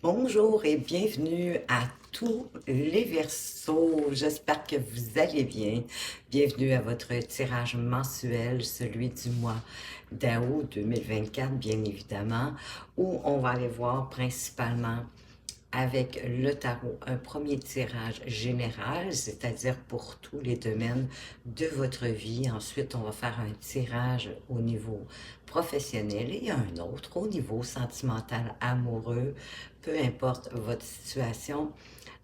Bonjour et bienvenue à tous les Verseaux. J'espère que vous allez bien. Bienvenue à votre tirage mensuel, celui du mois d'août 2024, bien évidemment, où on va aller voir principalement avec le tarot un premier tirage général, c'est-à-dire pour tous les domaines de votre vie. Ensuite, on va faire un tirage au niveau professionnel et un autre au niveau sentimental, amoureux, peu importe votre situation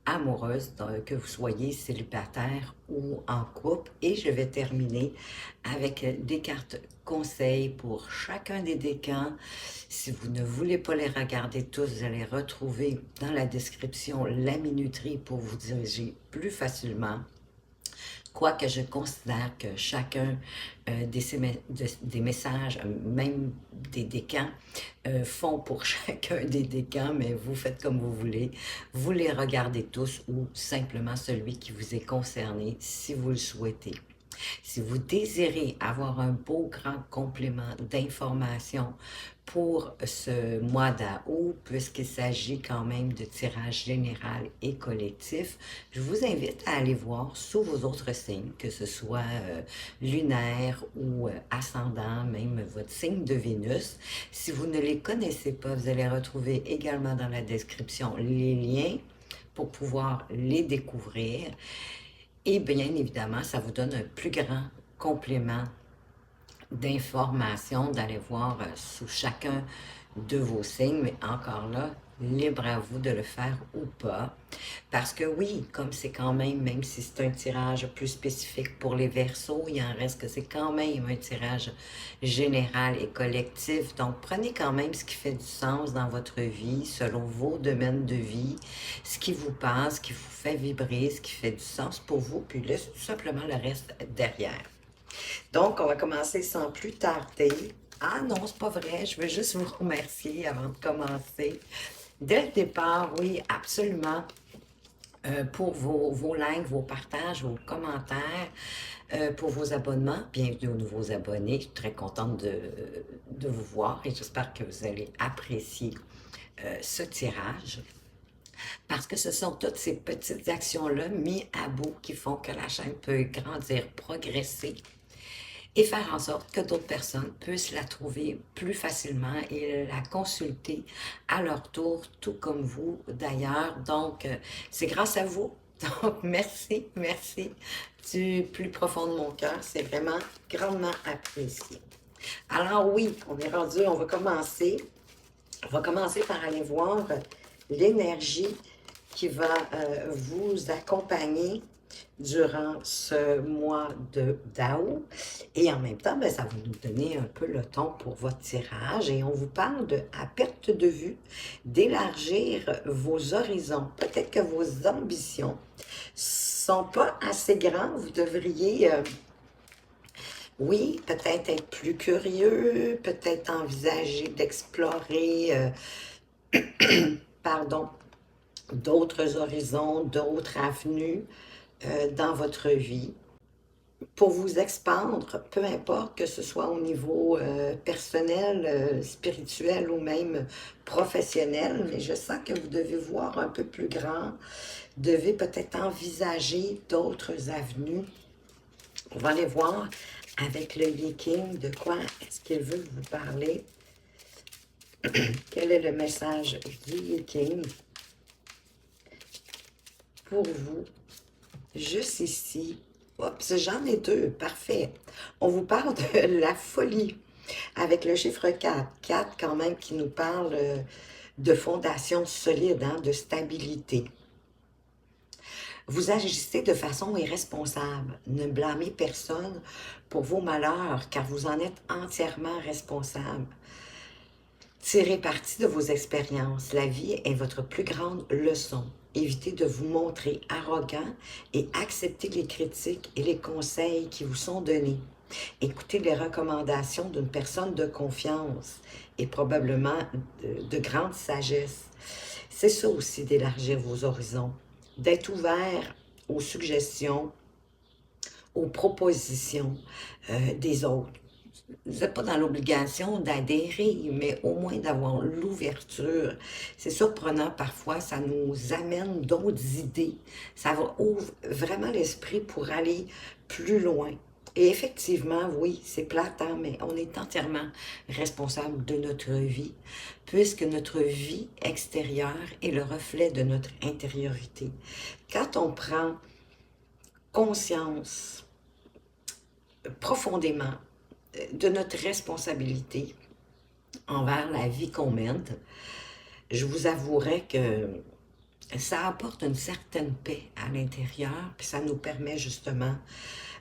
amoureuse, que vous soyez célibataire ou en couple. Et je vais terminer avec des cartes conseils pour chacun des décans. Si vous ne voulez pas les regarder tous, vous allez retrouver dans la description la minuterie pour vous diriger plus facilement. Quoique je considère que chacun des messages, même des décans, font pour chacun des décans, mais vous faites comme vous voulez. Vous les regardez tous ou simplement celui qui vous est concerné si vous le souhaitez. Si vous désirez avoir un beau grand complément d'informations pour ce mois d'août, puisqu'il s'agit quand même de tirage général et collectif, je vous invite à aller voir sous vos autres signes, que ce soit lunaire ou ascendant, même votre signe de Vénus. Si vous ne les connaissez pas, vous allez retrouver également dans la description les liens pour pouvoir les découvrir. Et bien évidemment, ça vous donne un plus grand complément d'informations d'aller voir sous chacun de vos signes, mais encore là, libre à vous de le faire ou pas. Parce que oui, comme c'est quand même si c'est un tirage plus spécifique pour les Verseaux, il en reste que c'est quand même un tirage général et collectif. Donc, prenez quand même ce qui fait du sens dans votre vie, selon vos domaines de vie, ce qui vous passe, ce qui vous fait vibrer, ce qui fait du sens pour vous, puis laissez tout simplement le reste derrière. Donc, on va commencer sans plus tarder. Ah non, c'est pas vrai, je veux juste vous remercier avant de commencer. Dès le départ, oui, absolument, pour vos likes, vos partages, vos commentaires, pour vos abonnements. Bienvenue aux nouveaux abonnés. Je suis très contente de vous voir et j'espère que vous allez apprécier ce tirage. Parce que ce sont toutes ces petites actions-là mises à bout qui font que la chaîne peut grandir, progresser et faire en sorte que d'autres personnes puissent la trouver plus facilement et la consulter à leur tour, tout comme vous d'ailleurs. Donc, c'est grâce à vous. Donc, merci, merci du plus profond de mon cœur. C'est vraiment grandement apprécié. Alors oui, on est rendu, on va commencer. On va commencer par aller voir l'énergie qui va vous accompagner durant ce mois d'août. Et en même temps, ben, ça va nous donner un peu le ton pour votre tirage. Et on vous parle de, à perte de vue, d'élargir vos horizons. Peut-être que vos ambitions sont pas assez grandes. Vous devriez, oui, peut-être être plus curieux, peut-être envisager d'explorer, pardon, d'autres horizons, d'autres avenues dans votre vie pour vous expandre, peu importe que ce soit au niveau personnel, spirituel ou même professionnel, mais je sens que vous devez voir un peu plus grand, devez peut-être envisager d'autres avenues. On va aller voir avec le King de quoi est-ce qu'il veut vous parler. Quel est le message du King pour vous, juste ici? Oups, j'en ai deux, parfait. On vous parle de la folie avec le chiffre 4. 4 quand même qui nous parle de fondation solide, hein, de stabilité. Vous agissez de façon irresponsable. Ne blâmez personne pour vos malheurs car vous en êtes entièrement responsable. Tirez parti de vos expériences. La vie est votre plus grande leçon. Évitez de vous montrer arrogant et acceptez les critiques et les conseils qui vous sont donnés. Écoutez les recommandations d'une personne de confiance et probablement de grande sagesse. C'est ça aussi d'élargir vos horizons, d'être ouvert aux suggestions, aux propositions des autres. vous n'êtes pas dans l'obligation d'adhérer, mais au moins d'avoir l'ouverture. C'est surprenant parfois, ça nous amène d'autres idées. Ça ouvre vraiment l'esprit pour aller plus loin. Et effectivement, oui, c'est plate, hein, mais on est entièrement responsable de notre vie, puisque notre vie extérieure est le reflet de notre intériorité. Quand on prend conscience profondément de notre responsabilité envers la vie qu'on mène, je vous avouerai que ça apporte une certaine paix à l'intérieur, puis ça nous permet justement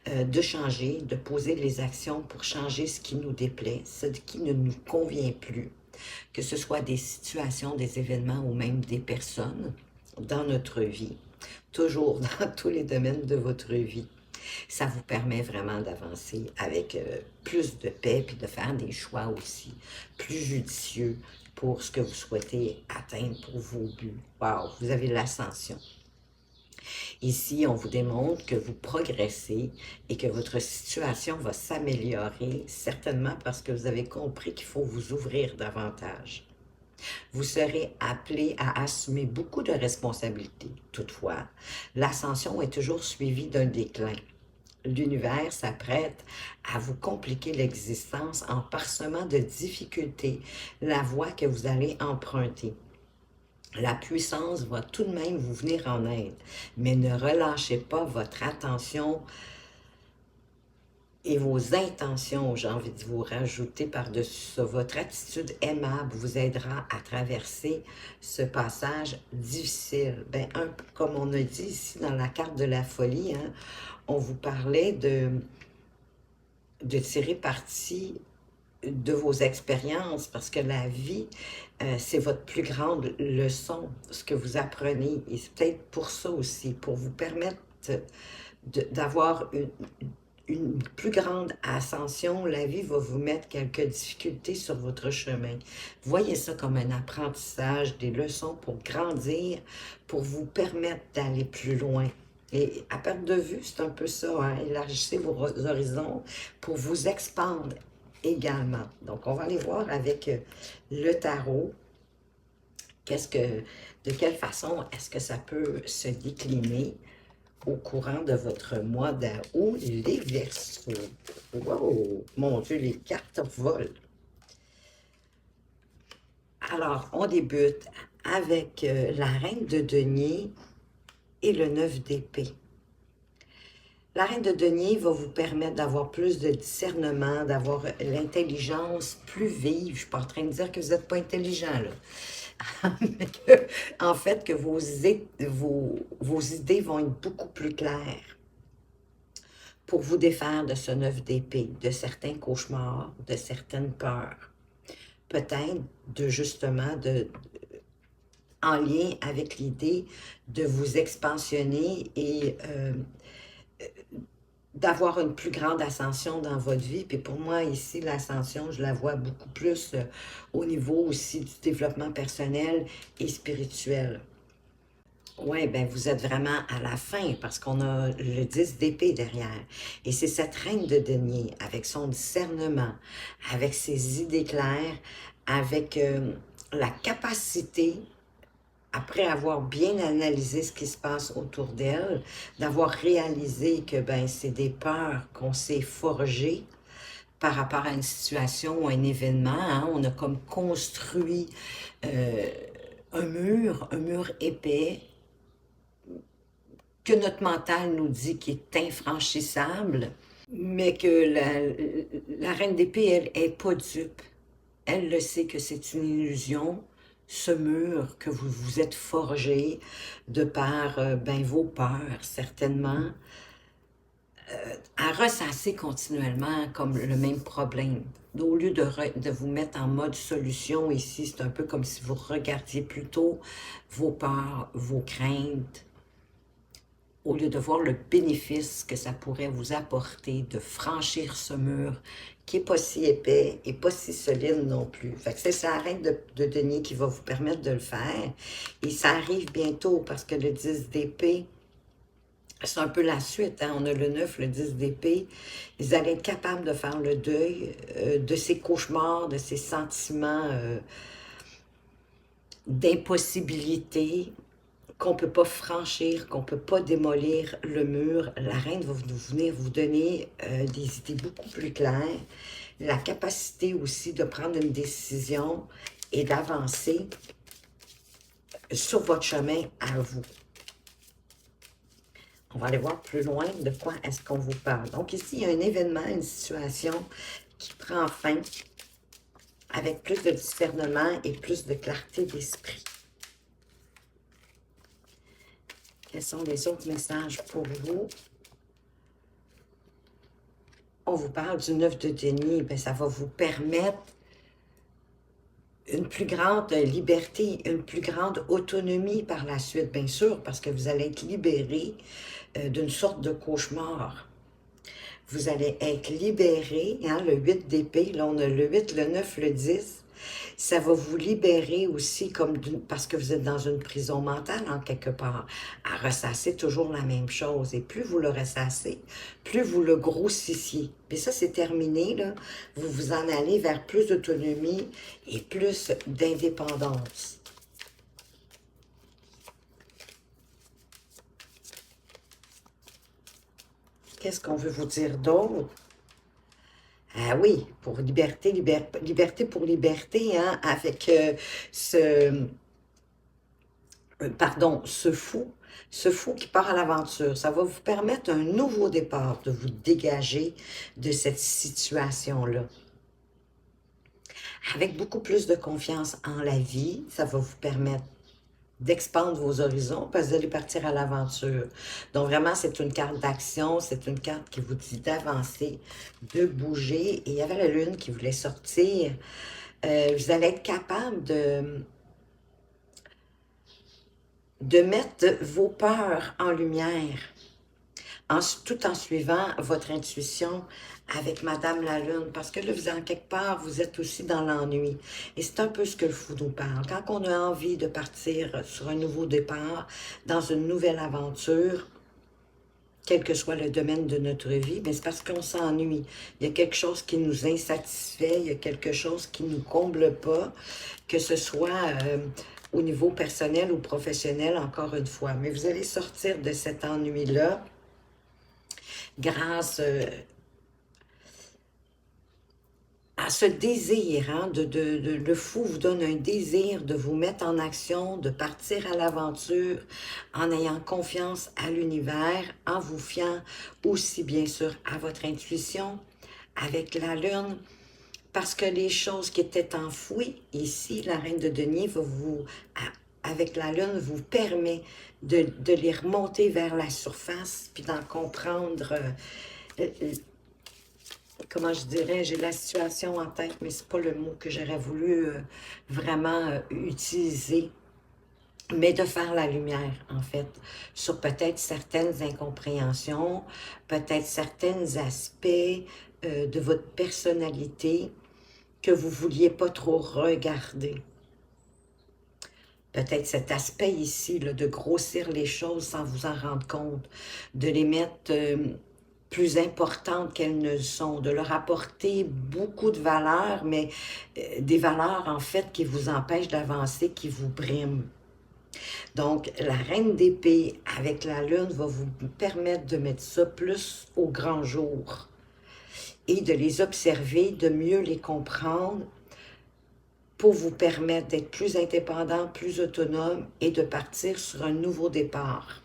de changer, de poser les actions pour changer ce qui nous déplaît, ce qui ne nous convient plus, que ce soit des situations, des événements ou même des personnes dans notre vie, toujours dans tous les domaines de votre vie. Ça vous permet vraiment d'avancer avec plus de paix, puis de faire des choix aussi plus judicieux pour ce que vous souhaitez atteindre pour vos buts. Wow, vous avez l'ascension. Ici, on vous démontre que vous progressez et que votre situation va s'améliorer, certainement parce que vous avez compris qu'il faut vous ouvrir davantage. Vous serez appelé à assumer beaucoup de responsabilités. Toutefois, l'ascension est toujours suivie d'un déclin. L'univers s'apprête à vous compliquer l'existence en parsemant de difficultés la voie que vous allez emprunter. La puissance va tout de même vous venir en aide, mais ne relâchez pas votre attention et vos intentions, j'ai envie de vous rajouter par-dessus ça. Votre attitude aimable vous aidera à traverser ce passage difficile. Ben, un peu comme on a dit ici dans la carte de la folie, hein, on vous parlait de tirer parti de vos expériences, parce que la vie, c'est votre plus grande leçon, ce que vous apprenez. Et c'est peut-être pour ça aussi, pour vous permettre d'avoir une plus grande ascension. La vie va vous mettre quelques difficultés sur votre chemin. Voyez ça comme un apprentissage, des leçons pour grandir, pour vous permettre d'aller plus loin. Et à perte de vue, c'est un peu ça, hein? Élargissez vos horizons pour vous expandre également. Donc, on va aller voir avec le tarot, de quelle façon est-ce que ça peut se décliner au courant de votre mois d'août, les Verseaux. Wow! Mon Dieu, les cartes volent. Alors, on débute avec la Reine de Denier et le 9 d'épée. La Reine de Denier va vous permettre d'avoir plus de discernement, d'avoir l'intelligence plus vive. Je ne suis pas en train de dire que vous n'êtes pas intelligent, là. Mais que, en fait, que vos idées vont être beaucoup plus claires pour vous défaire de ce 9 d'épée, de certains cauchemars, de certaines peurs. Peut-être justement en lien avec l'idée de vous expansionner et d'avoir une plus grande ascension dans votre vie. Puis pour moi, ici, l'ascension, je la vois beaucoup plus au niveau aussi du développement personnel et spirituel. Oui, ben vous êtes vraiment à la fin parce qu'on a le 10 d'épée derrière. Et c'est cette reine de denier, avec son discernement, avec ses idées claires, avec la capacité, après avoir bien analysé ce qui se passe autour d'elle, d'avoir réalisé que ben, c'est des peurs qu'on s'est forgées par rapport à une situation ou un événement. Hein. On a comme construit un mur épais, que notre mental nous dit qu'il est infranchissable, mais que la reine d'épée, elle n'est pas dupe. Elle le sait que c'est une illusion, ce mur que vous vous êtes forgé de par ben, vos peurs, certainement, à ressasser continuellement comme le même problème. Au lieu de vous mettre en mode solution ici, c'est un peu comme si vous regardiez plutôt vos peurs, vos craintes, au lieu de voir le bénéfice que ça pourrait vous apporter de franchir ce mur qui n'est pas si épais et pas si solide non plus. Fait que c'est sa reine de denier qui va vous permettre de le faire. Et ça arrive bientôt parce que le 10 d'épée, C'est un peu la suite, hein? On a le 9, le 10 d'épée. Ils allaient être capables de faire le deuil de ces cauchemars, de ces sentiments d'impossibilité, qu'on ne peut pas franchir, qu'on ne peut pas démolir le mur. La reine va venir vous donner des idées beaucoup plus claires, la capacité aussi de prendre une décision et d'avancer sur votre chemin à vous. On va aller voir plus loin de quoi est-ce qu'on vous parle. Donc ici, il y a un événement, une situation qui prend fin avec plus de discernement et plus de clarté d'esprit. Quels sont les autres messages pour vous? On vous parle du 9 de denier. Bien, ça va vous permettre une plus grande liberté, une plus grande autonomie par la suite, bien sûr, parce que vous allez être libéré d'une sorte de cauchemar. Vous allez être libéré, hein, le 8 d'épée, là on a le 8, le 9, le 10. Ça va vous libérer aussi comme parce que vous êtes dans une prison mentale en quelque part, à ressasser toujours la même chose. Et plus vous le ressassez, plus vous le grossissiez. Puis ça, c'est terminé, là. Vous vous en allez vers plus d'autonomie et plus d'indépendance. Qu'est-ce qu'on veut vous dire d'autre? Ah oui, pour liberté, liberté pour liberté, hein, avec ce fou qui part à l'aventure. Ça va vous permettre un nouveau départ, de vous dégager de cette situation-là. Avec beaucoup plus de confiance en la vie, ça va vous permettre d'expandre vos horizons parce que vous allez partir à l'aventure. Donc vraiment, c'est une carte d'action, c'est une carte qui vous dit d'avancer, de bouger. Et il y avait la lune qui voulait sortir. Vous allez être capable de mettre vos peurs en lumière, tout en suivant votre intuition avec Madame la Lune, parce que là, vous en quelque part, vous êtes aussi dans l'ennui. Et c'est un peu ce que le fou nous parle. Quand on a envie de partir sur un nouveau départ, dans une nouvelle aventure, quel que soit le domaine de notre vie, mais c'est parce qu'on s'ennuie. Il y a quelque chose qui nous insatisfait, il y a quelque chose qui ne nous comble pas, que ce soit au niveau personnel ou professionnel, encore une fois. Mais vous allez sortir de cet ennui-là grâce à ce désir, hein, le fou vous donne un désir de vous mettre en action, de partir à l'aventure en ayant confiance à l'univers, en vous fiant aussi bien sûr à votre intuition, avec la lune, parce que les choses qui étaient enfouies, ici, la reine de denier va vous, avec la lune, vous permet de les remonter vers la surface, puis d'en comprendre comment je dirais, j'ai la situation en tête, mais c'est pas le mot que j'aurais voulu vraiment utiliser, mais de faire la lumière, en fait, sur peut-être certaines incompréhensions, peut-être certains aspects de votre personnalité que vous vouliez pas trop regarder. Peut-être cet aspect ici, là, de grossir les choses sans vous en rendre compte, de les mettre plus importantes qu'elles ne sont, de leur apporter beaucoup de valeurs, mais des valeurs en fait qui vous empêchent d'avancer, qui vous briment. Donc, la reine d'épée avec la lune va vous permettre de mettre ça plus au grand jour et de les observer, de mieux les comprendre pour vous permettre d'être plus indépendant, plus autonome et de partir sur un nouveau départ.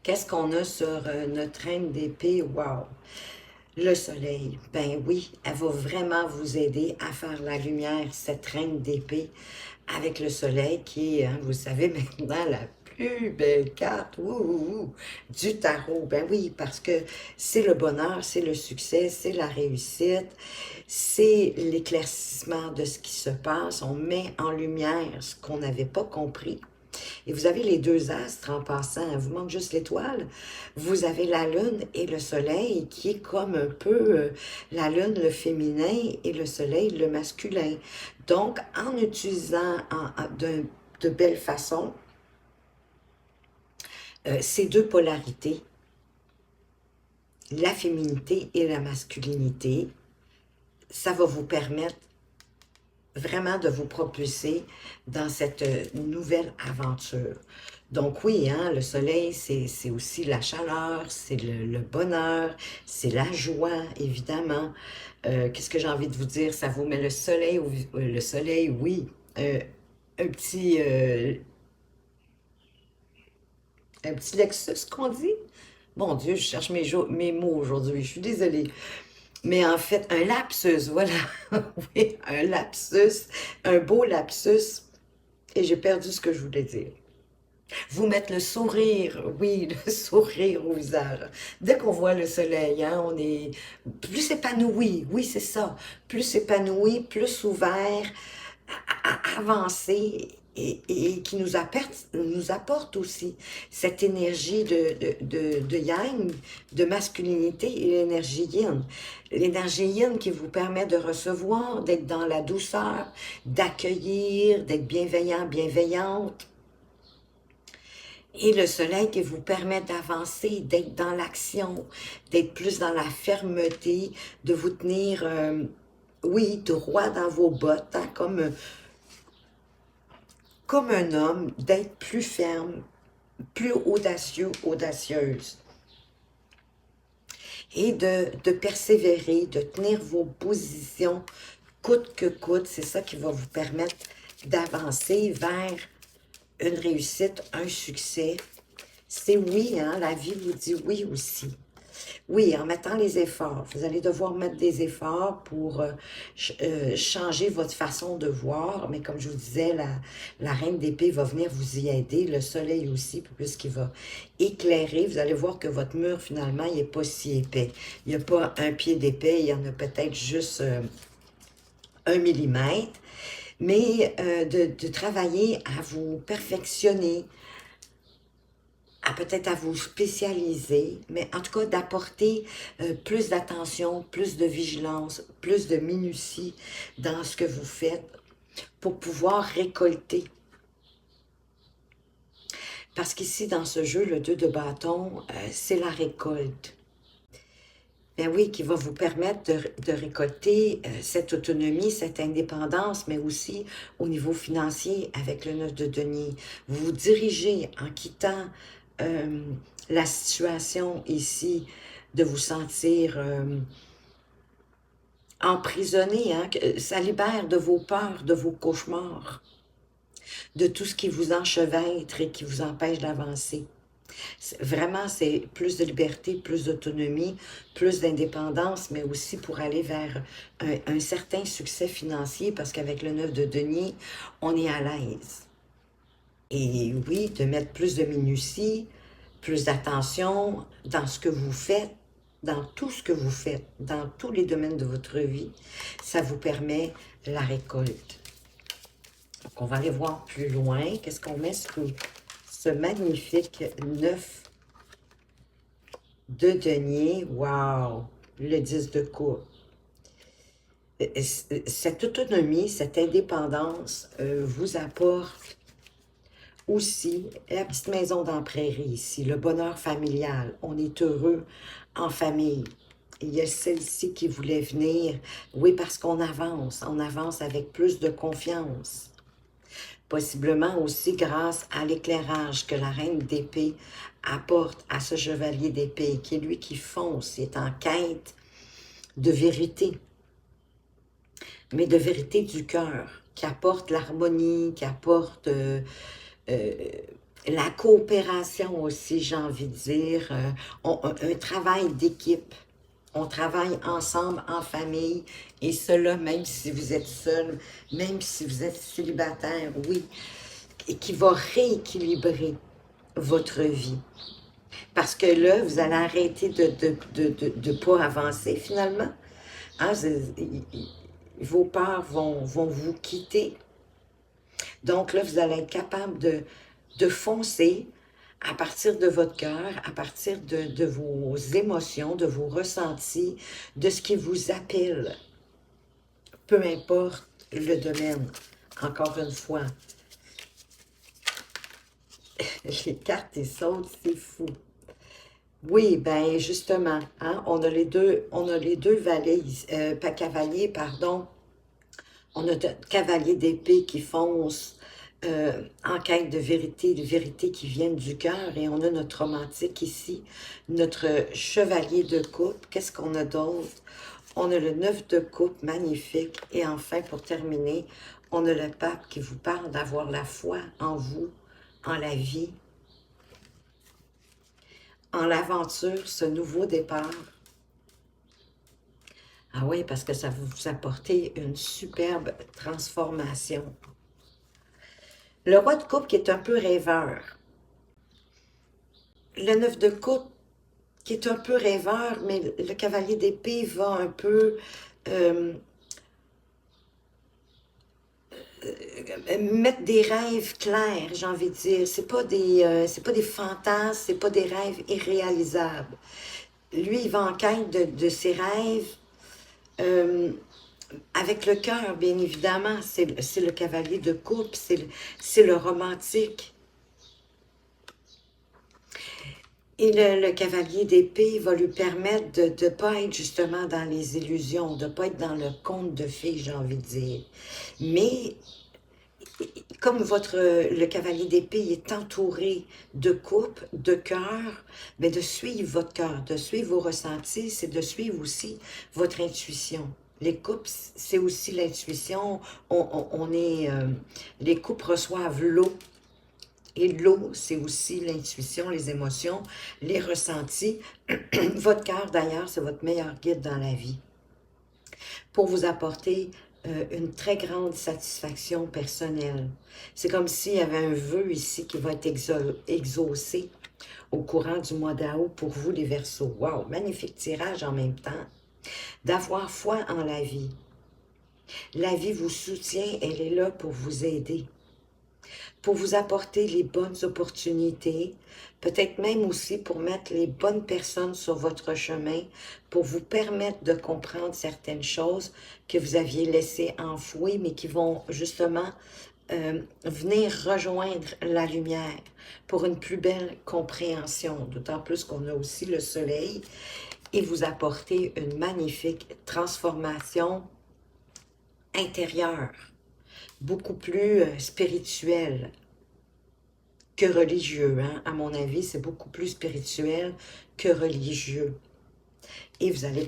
Qu'est-ce qu'on a sur notre reine d'épée? Wow! Le soleil. Ben oui, elle va vraiment vous aider à faire la lumière, cette reine d'épée, avec le soleil qui est, hein, vous savez maintenant, la plus belle carte du tarot. Ben oui, parce que c'est le bonheur, c'est le succès, c'est la réussite, c'est l'éclaircissement de ce qui se passe. On met en lumière ce qu'on n'avait pas compris. Et vous avez les deux astres en passant, il vous manque juste l'étoile. Vous avez la lune et le soleil qui est comme un peu la lune le féminin et le soleil le masculin. Donc, en utilisant de belle façon ces deux polarités, la féminité et la masculinité, ça va vous permettre vraiment de vous propulser dans cette nouvelle aventure. Donc oui, hein, le soleil, c'est aussi la chaleur, c'est le bonheur, c'est la joie, évidemment. Qu'est-ce que j'ai envie de vous dire? Ça vous met le soleil, oui, euh, un petit, euh, un petit Lexus qu'on dit. Mon Dieu, je cherche mes mots aujourd'hui, je suis désolée. Mais en fait, un lapsus, voilà. Oui, un lapsus, un beau lapsus. Et j'ai perdu ce que je voulais dire. Vous mettre le sourire, oui, le sourire au visage. Dès qu'on voit le soleil, hein, on est plus épanoui, oui, c'est ça. Plus épanoui, plus ouvert, avancé et qui nous apporte aussi cette énergie de yang, de masculinité et l'énergie yin. L'énergie yin qui vous permet de recevoir, d'être dans la douceur, d'accueillir, d'être bienveillant, bienveillante. Et le soleil qui vous permet d'avancer, d'être dans l'action, d'être plus dans la fermeté, de vous tenir, oui, droit dans vos bottes, hein, comme un homme, d'être plus ferme, plus audacieux, audacieuse. Et de persévérer, de tenir vos positions coûte que coûte. C'est ça qui va vous permettre d'avancer vers une réussite, un succès. C'est oui, hein, la vie vous dit oui aussi. Oui, en mettant les efforts. Vous allez devoir mettre des efforts pour changer votre façon de voir. Mais comme je vous disais, la reine d'épée va venir vous y aider. Le soleil aussi, puisqu'il va éclairer. Vous allez voir que votre mur, finalement, il n'est pas si épais. Il n'y a pas un pied d'épais. Il y en a peut-être juste 1 millimètre. Mais de travailler à vous perfectionner, peut-être à vous spécialiser, mais en tout cas d'apporter plus d'attention, plus de vigilance, plus de minutie dans ce que vous faites pour pouvoir récolter. Parce qu'ici, dans ce jeu, le 2 de bâton, c'est la récolte. Ben oui, qui va vous permettre de récolter cette autonomie, cette indépendance, mais aussi au niveau financier avec le 9 de denier. Vous vous dirigez en quittant euh, la situation ici de vous sentir emprisonné, hein, ça libère de vos peurs, de vos cauchemars, de tout ce qui vous enchevêtre et qui vous empêche d'avancer. Vraiment, c'est plus de liberté, plus d'autonomie, plus d'indépendance, mais aussi pour aller vers un certain succès financier, parce qu'avec le 9 de denier, on est à l'aise. Et oui, de mettre plus de minutie, plus d'attention dans ce que vous faites, dans tout ce que vous faites, dans tous les domaines de votre vie, ça vous permet la récolte. Donc, on va aller voir plus loin. Qu'est-ce qu'on met sous ce magnifique 9 de denier? Wow! Le 10 de coupe. Cette autonomie, cette indépendance vous apporte aussi la petite maison dans la prairie ici, le bonheur familial. On est heureux en famille. Il y a celle-ci qui voulait venir. Oui, parce qu'on avance avec plus de confiance. Possiblement aussi grâce à l'éclairage que la reine d'épée apporte à ce chevalier d'épée, qui est lui qui fonce, il est en quête de vérité, mais de vérité du cœur, qui apporte l'harmonie, qui apporte la coopération aussi, j'ai envie de dire, un travail d'équipe. On travaille ensemble, en famille, et cela, même si vous êtes seul, même si vous êtes célibataire, oui, et qui va rééquilibrer votre vie. Parce que là, vous allez arrêter de pas avancer finalement. Hein, vos peurs vont vous quitter. Donc là, vous allez être capable de foncer à partir de votre cœur, à partir de vos émotions, de vos ressentis, de ce qui vous appelle. Peu importe le domaine, encore une fois. Les cartes, ils sautent, c'est fou. Oui, ben justement, hein, on a les deux valets, pas cavaliers, pardon. On a de cavaliers d'épée qui foncent en quête de vérité qui viennent du cœur. Et on a notre romantique ici, notre chevalier de coupe. Qu'est-ce qu'on a d'autre? On a le 9 de coupe, magnifique. Et enfin, pour terminer, on a le pape qui vous parle d'avoir la foi en vous, en la vie, en l'aventure, ce nouveau départ. Ah oui, parce que ça va vous apporter une superbe transformation. Le roi de coupe qui est un peu rêveur. Le 9 de coupe qui est un peu rêveur, mais le cavalier d'épée va un peu mettre des rêves clairs, j'ai envie de dire. C'est pas des fantasmes, c'est pas des rêves irréalisables. Lui, il va en quête de ses rêves avec le cœur, bien évidemment. C'est le cavalier de coupe, c'est le romantique. Et le cavalier d'épée va lui permettre de ne pas être justement dans les illusions, de ne pas être dans le conte de fées, j'ai envie de dire. Mais comme le cavalier d'épée est entouré de coupes, de cœurs, mais de suivre votre cœur, de suivre vos ressentis, c'est de suivre aussi votre intuition. Les coupes, c'est aussi l'intuition. Les coupes reçoivent l'eau. Et l'eau, c'est aussi l'intuition, les émotions, les ressentis. Votre cœur, d'ailleurs, c'est votre meilleur guide dans la vie pour vous apporter une très grande satisfaction personnelle. C'est comme s'il y avait un vœu ici qui va être exaucé au courant du mois d'août pour vous, les Verseaux. Wow, magnifique tirage en même temps. D'avoir foi en la vie. La vie vous soutient, elle est là pour vous aider, pour vous apporter les bonnes opportunités, peut-être même aussi pour mettre les bonnes personnes sur votre chemin, pour vous permettre de comprendre certaines choses que vous aviez laissées enfouies, mais qui vont justement venir rejoindre la lumière pour une plus belle compréhension, d'autant plus qu'on a aussi le soleil, et vous apporter une magnifique transformation intérieure, beaucoup plus spirituelle que religieux. Hein? À mon avis, c'est beaucoup plus spirituel que religieux. Et vous allez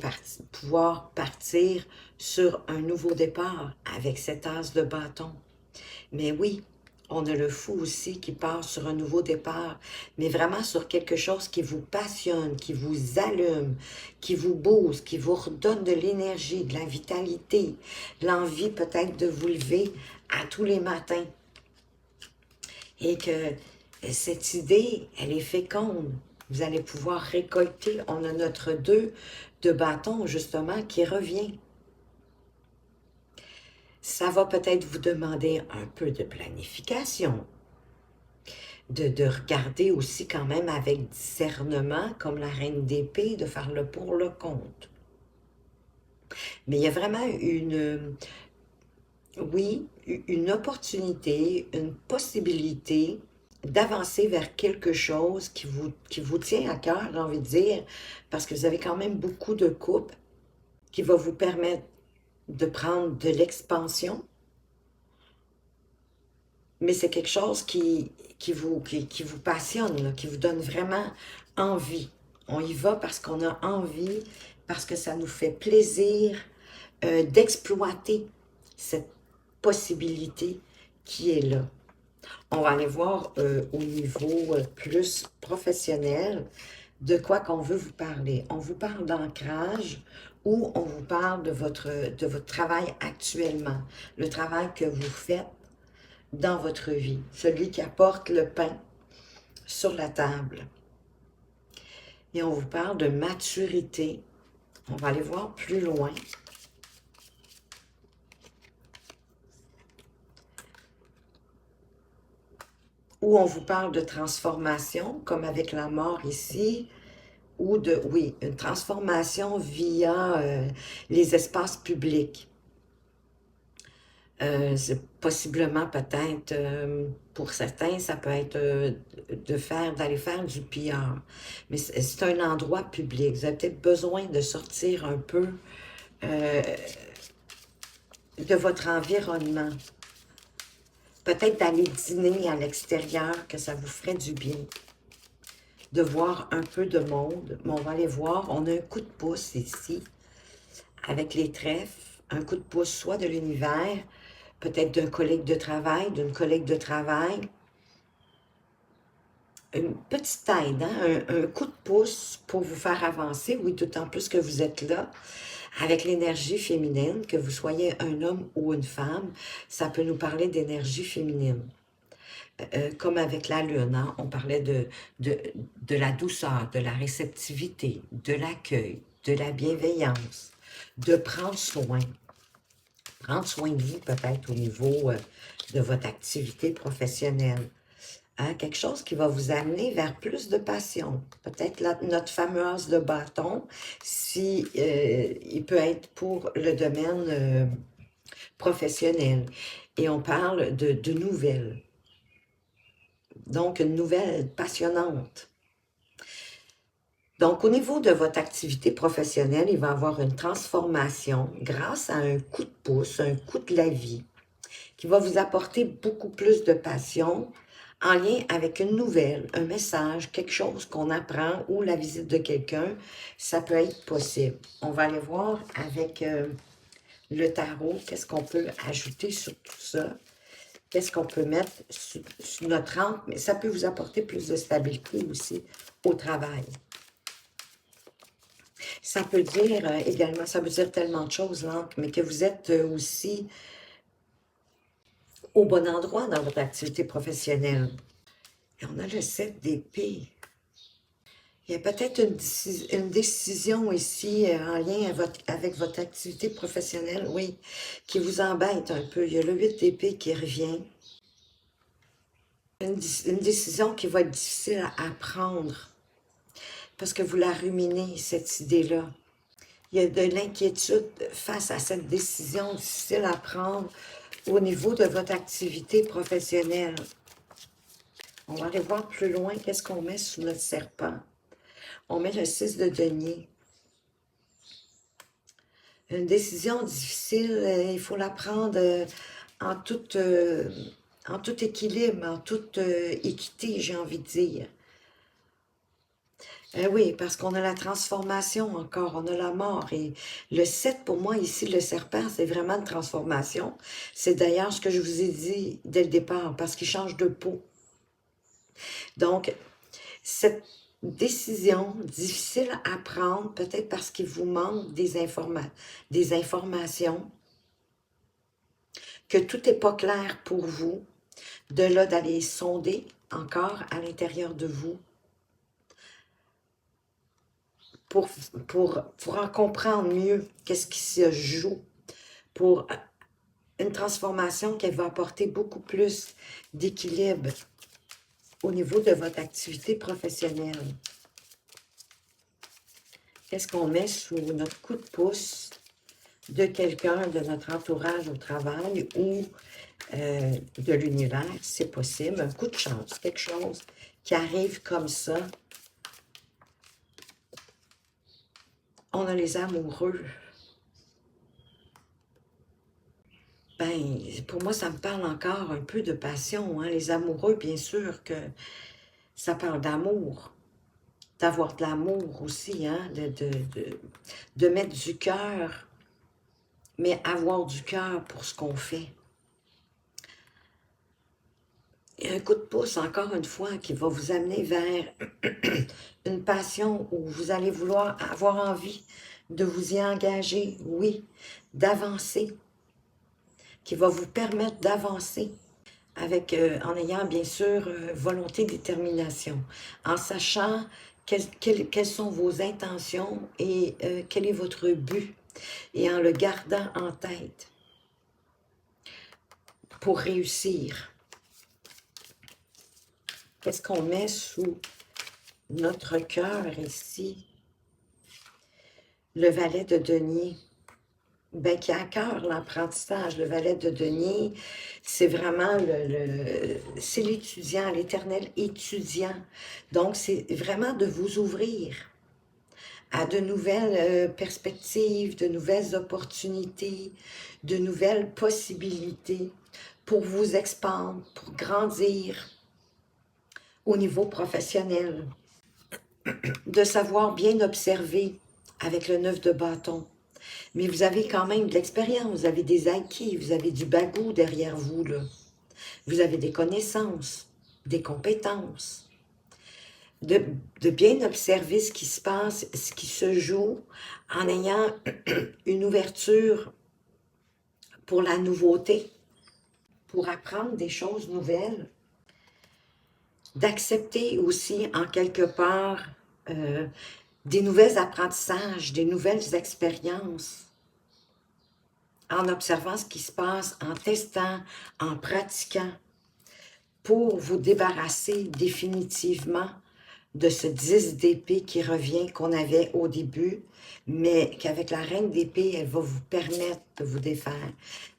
pouvoir partir sur un nouveau départ avec cet as de bâton. Mais oui, on a le fou aussi qui part sur un nouveau départ, mais vraiment sur quelque chose qui vous passionne, qui vous allume, qui vous booste, qui vous redonne de l'énergie, de la vitalité, l'envie peut-être de vous lever à tous les matins. Et que cette idée, elle est féconde. Vous allez pouvoir récolter. On a notre 2 de bâton, justement, qui revient. Ça va peut-être vous demander un peu de planification, de regarder aussi quand même avec discernement, comme la reine d'épée, de faire le pour le contre. Mais il y a vraiment une opportunité, une possibilité d'avancer vers quelque chose qui vous tient à cœur, j'ai envie de dire, parce que vous avez quand même beaucoup de coupes qui va vous permettre de prendre de l'expansion, mais c'est quelque chose qui vous passionne, là, qui vous donne vraiment envie. On y va parce qu'on a envie, parce que ça nous fait plaisir d'exploiter cette possibilité qui est là. On va aller voir au niveau plus professionnel de quoi qu'on veut vous parler. On vous parle d'ancrage ou on vous parle de votre travail actuellement, le travail que vous faites dans votre vie, celui qui apporte le pain sur la table. Et on vous parle de maturité. On va aller voir plus loin. Où on vous parle de transformation, comme avec la mort ici, ou oui, une transformation via les espaces publics. C'est possiblement peut-être, pour certains, ça peut être d'aller faire du PR. Mais c'est un endroit public. Vous avez peut-être besoin de sortir un peu euh, de votre environnement. Peut-être d'aller dîner à l'extérieur, que ça vous ferait du bien. De voir un peu de monde. Mais on va aller voir. On a un coup de pouce ici, avec les trèfles. Un coup de pouce soit de l'univers, peut-être d'un collègue de travail, d'une collègue de travail. Une petite aide, hein? Un coup de pouce pour vous faire avancer, oui, d'autant plus que vous êtes là, avec l'énergie féminine, que vous soyez un homme ou une femme, ça peut nous parler d'énergie féminine. Comme avec la lune, hein? On parlait de, de la douceur, de la réceptivité, de l'accueil, de la bienveillance, de prendre soin de vous peut-être au niveau de votre activité professionnelle. Hein, quelque chose qui va vous amener vers plus de passion. Peut-être notre fameux as de bâton, si il peut être pour le domaine professionnel. Et on parle de nouvelles. Donc, une nouvelle passionnante. Donc, au niveau de votre activité professionnelle, il va y avoir une transformation grâce à un coup de pouce, un coup de la vie, qui va vous apporter beaucoup plus de passion en lien avec une nouvelle, un message, quelque chose qu'on apprend ou la visite de quelqu'un, ça peut être possible. On va aller voir avec le tarot, qu'est-ce qu'on peut ajouter sur tout ça, qu'est-ce qu'on peut mettre sur notre âme, mais ça peut vous apporter plus de stabilité aussi au travail. Ça peut dire également, ça veut dire tellement de choses, là, mais que vous êtes aussi au bon endroit dans votre activité professionnelle. Et on a le 7 d'épée. Il y a peut-être une décision ici en lien avec votre activité professionnelle, oui, qui vous embête un peu. Il y a le 8 d'épée qui revient. Une décision qui va être difficile à prendre parce que vous la ruminez, cette idée-là. Il y a de l'inquiétude face à cette décision difficile à prendre au niveau de votre activité professionnelle. On va aller voir plus loin qu'est-ce qu'on met sous notre serpent. On met le 6 de denier. Une décision difficile, il faut la prendre en, en tout équilibre, en toute équité, j'ai envie de dire. Oui, parce qu'on a la transformation encore, on a la mort. Et le 7, pour moi, ici, le serpent, c'est vraiment une transformation. C'est d'ailleurs ce que je vous ai dit dès le départ, parce qu'il change de peau. Donc, cette décision difficile à prendre, peut-être parce qu'il vous manque des informations, que tout n'est pas clair pour vous, de là d'aller sonder encore à l'intérieur de vous pour, pour en comprendre mieux qu'est-ce qui se joue, pour une transformation qui va apporter beaucoup plus d'équilibre au niveau de votre activité professionnelle. Qu'est-ce qu'on met sous notre coup de pouce de quelqu'un de notre entourage au travail ou de l'univers, c'est possible, un coup de chance, quelque chose qui arrive comme ça. On a les amoureux. Ben, pour moi, ça me parle encore un peu de passion, hein? Les amoureux, bien sûr que ça parle d'amour, d'avoir de l'amour aussi, hein? De mettre du cœur, mais avoir du cœur pour ce qu'on fait. Et un coup de pouce, encore une fois, qui va vous amener vers une passion où vous allez vouloir avoir envie de vous y engager, oui, d'avancer, qui va vous permettre d'avancer avec, en ayant bien sûr volonté, détermination, en sachant quelles sont vos intentions et quel est votre but, et en le gardant en tête pour réussir. Qu'est-ce qu'on met sous notre cœur ici? Le valet de denier. ben, qui a à cœur l'apprentissage. Le valet de denier, c'est vraiment c'est l'étudiant, l'éternel étudiant. Donc, c'est vraiment de vous ouvrir à de nouvelles perspectives, de nouvelles opportunités, de nouvelles possibilités pour vous expandre, pour grandir au niveau professionnel, de savoir bien observer avec le 9 de bâton. Mais vous avez quand même de l'expérience, vous avez des acquis, vous avez du bagou derrière vous, là. Vous avez des connaissances, des compétences. De, de bien observer ce qui se passe, ce qui se joue, en ayant une ouverture pour la nouveauté, pour apprendre des choses nouvelles, d'accepter aussi en quelque part euh, des nouveaux apprentissages, des nouvelles expériences, en observant ce qui se passe, en testant, en pratiquant, pour vous débarrasser définitivement de ce 10 d'épée qui revient qu'on avait au début, mais qu'avec la reine d'épée, elle va vous permettre de vous défaire.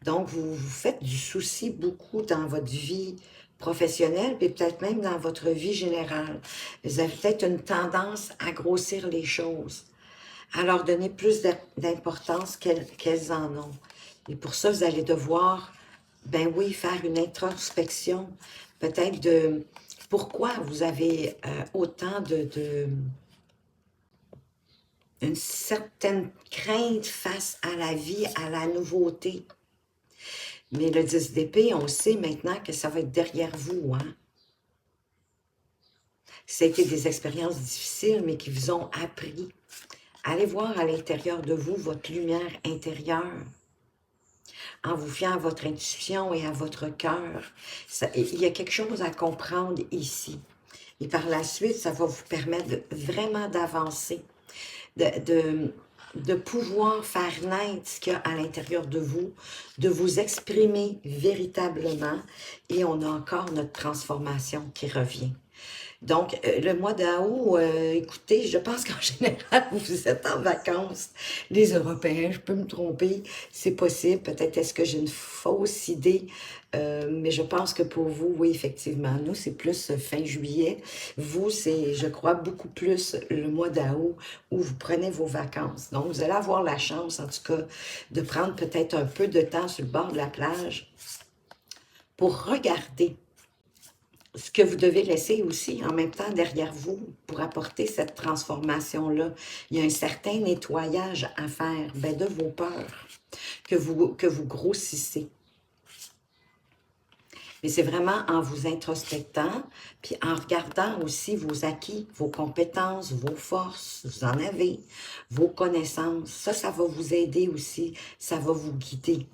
Donc, vous vous faites du souci beaucoup dans votre vie professionnelle, puis peut-être même dans votre vie générale. Vous avez peut-être une tendance à grossir les choses, à leur donner plus d'importance qu'elles en ont. Et pour ça, vous allez devoir, ben oui, faire une introspection, peut-être de pourquoi vous avez autant une certaine crainte face à la vie, à la nouveauté. Mais le 10 d'épée, on sait maintenant que ça va être derrière vous, hein? Ça a été des expériences difficiles, mais qui vous ont appris. Allez voir à l'intérieur de vous votre lumière intérieure, en vous fiant à votre intuition et à votre cœur. Il y a quelque chose à comprendre ici. Et par la suite, ça va vous permettre vraiment d'avancer, de pouvoir faire naître ce qu'il y a à l'intérieur de vous, de vous exprimer véritablement. Et on a encore notre transformation qui revient. Donc, le mois d'août, écoutez, je pense qu'en général, vous êtes en vacances, les Européens, je peux me tromper, c'est possible, peut-être est-ce que j'ai une fausse idée, mais je pense que pour vous, oui, effectivement, nous, c'est plus fin juillet. Vous, c'est, je crois, beaucoup plus le mois d'août où vous prenez vos vacances. Donc, vous allez avoir la chance, en tout cas, de prendre peut-être un peu de temps sur le bord de la plage pour regarder ce que vous devez laisser aussi en même temps derrière vous pour apporter cette transformation-là. Il y a un certain nettoyage à faire ben, de vos peurs que vous grossissez. Mais c'est vraiment en vous introspectant, puis en regardant aussi vos acquis, vos compétences, vos forces, vous en avez, vos connaissances. Ça va vous aider aussi, ça va vous guider.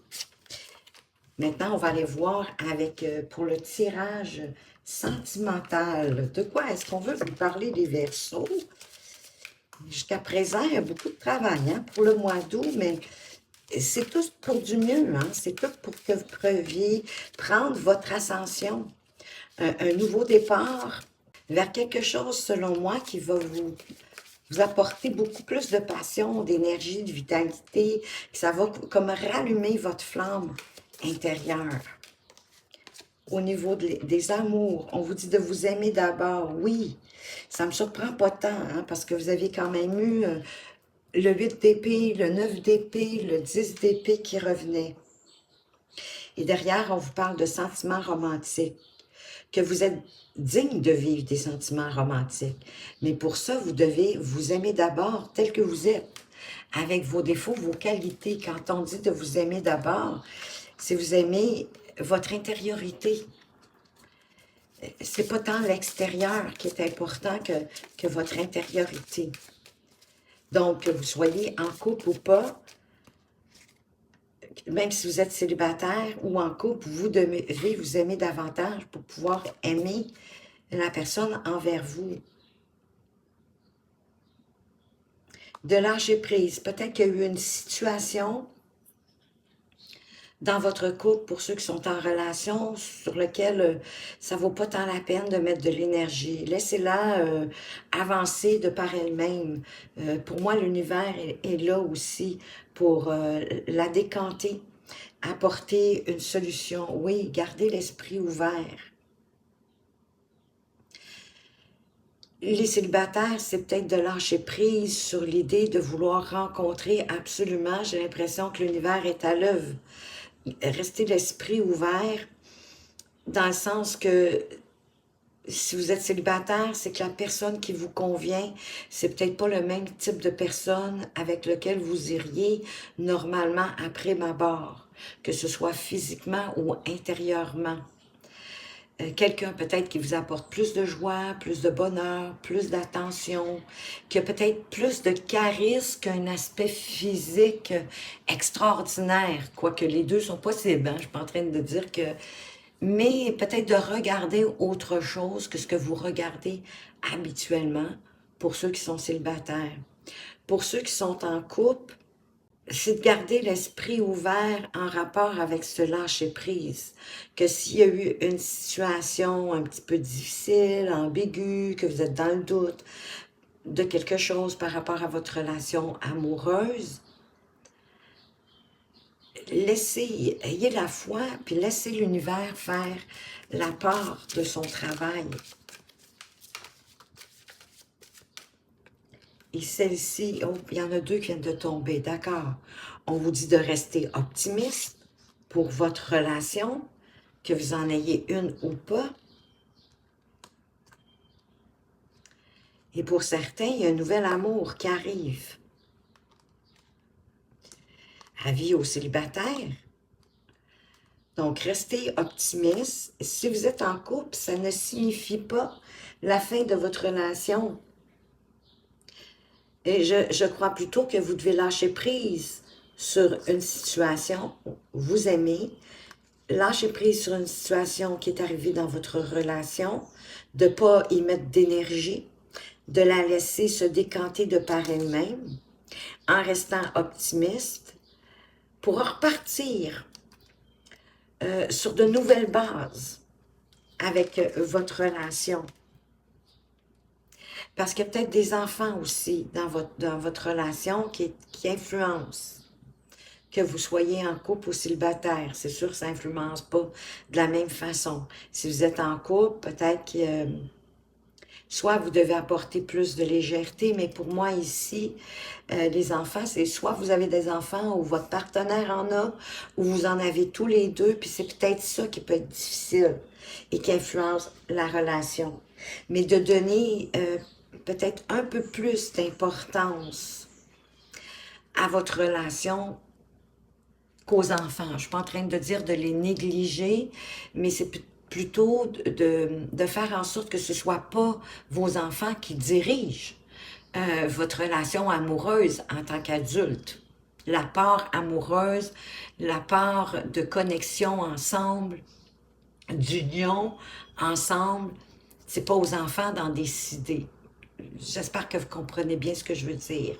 Maintenant, on va aller voir avec pour le tirage sentimental. De quoi est-ce qu'on veut vous parler des Verseaux? Jusqu'à présent, il y a beaucoup de travail hein, pour le mois d'août, mais c'est tout pour du mieux. Hein? C'est tout pour que vous puissiez prendre votre ascension, un nouveau départ vers quelque chose, selon moi, qui va vous apporter beaucoup plus de passion, d'énergie, de vitalité, que ça va comme rallumer votre flamme intérieure. Au niveau des amours, on vous dit de vous aimer d'abord, oui, ça ne me surprend pas tant, hein, parce que vous avez quand même eu le 8 d'épée, le 9 d'épée, le 10 d'épée qui revenait. Et derrière, on vous parle de sentiments romantiques, que vous êtes digne de vivre des sentiments romantiques. Mais pour ça, vous devez vous aimer d'abord tel que vous êtes, avec vos défauts, vos qualités. Quand on dit de vous aimer d'abord, c'est vous aimer votre intériorité. C'est pas tant l'extérieur qui est important que votre intériorité. Donc, que vous soyez en couple ou pas, même si vous êtes célibataire ou en couple, vous devez vous aimer davantage pour pouvoir aimer la personne envers vous. De lâcher prise. Peut-être qu'il y a eu une situation dans votre couple, pour ceux qui sont en relation, sur lequel ça vaut pas tant la peine de mettre de l'énergie. Laissez-la avancer de par elle-même. Pour moi, l'univers est là aussi pour la décanter, apporter une solution. Oui, gardez l'esprit ouvert. Les célibataires, c'est peut-être de lâcher prise sur l'idée de vouloir rencontrer absolument. J'ai l'impression que l'univers est à l'œuvre. Restez l'esprit ouvert dans le sens que si vous êtes célibataire, c'est que la personne qui vous convient, c'est peut-être pas le même type de personne avec lequel vous iriez normalement après ma barre, que ce soit physiquement ou intérieurement. Quelqu'un peut-être qui vous apporte plus de joie, plus de bonheur, plus d'attention, qui a peut-être plus de charisme qu'un aspect physique extraordinaire, quoique les deux sont possibles, hein? Je suis pas en train de dire que... Mais peut-être de regarder autre chose que ce que vous regardez habituellement pour ceux qui sont célibataires. Pour ceux qui sont en couple, c'est de garder l'esprit ouvert en rapport avec ce lâcher-prise. Que s'il y a eu une situation un petit peu difficile, ambiguë, que vous êtes dans le doute de quelque chose par rapport à votre relation amoureuse, ayez la foi, puis laissez l'univers faire la part de son travail. Et celle-ci, oh, il y en a deux qui viennent de tomber, d'accord. On vous dit de rester optimiste pour votre relation, que vous en ayez une ou pas. Et pour certains, il y a un nouvel amour qui arrive. Avis aux célibataires. Donc, restez optimiste. Si vous êtes en couple, ça ne signifie pas la fin de votre relation. Et je crois plutôt que vous devez lâcher prise sur une situation, vous aimez, lâcher prise sur une situation qui est arrivée dans votre relation, de ne pas y mettre d'énergie, de la laisser se décanter de par elle-même, en restant optimiste, pour repartir sur de nouvelles bases avec votre relation. Parce qu'il y a peut-être des enfants aussi dans votre relation qui influencent. Que vous soyez en couple ou célibataire, c'est sûr que ça n'influence pas de la même façon. Si vous êtes en couple, peut-être que soit vous devez apporter plus de légèreté, mais pour moi ici, les enfants, c'est soit vous avez des enfants ou votre partenaire en a, ou vous en avez tous les deux, puis c'est peut-être ça qui peut être difficile et qui influence la relation. Mais de donner peut-être un peu plus d'importance à votre relation qu'aux enfants. Je ne suis pas en train de dire de les négliger, mais c'est plutôt de faire en sorte que ce ne soit pas vos enfants qui dirigent votre relation amoureuse en tant qu'adulte. La part amoureuse, la part de connexion ensemble, d'union ensemble, c'est pas aux enfants d'en décider. J'espère que vous comprenez bien ce que je veux dire.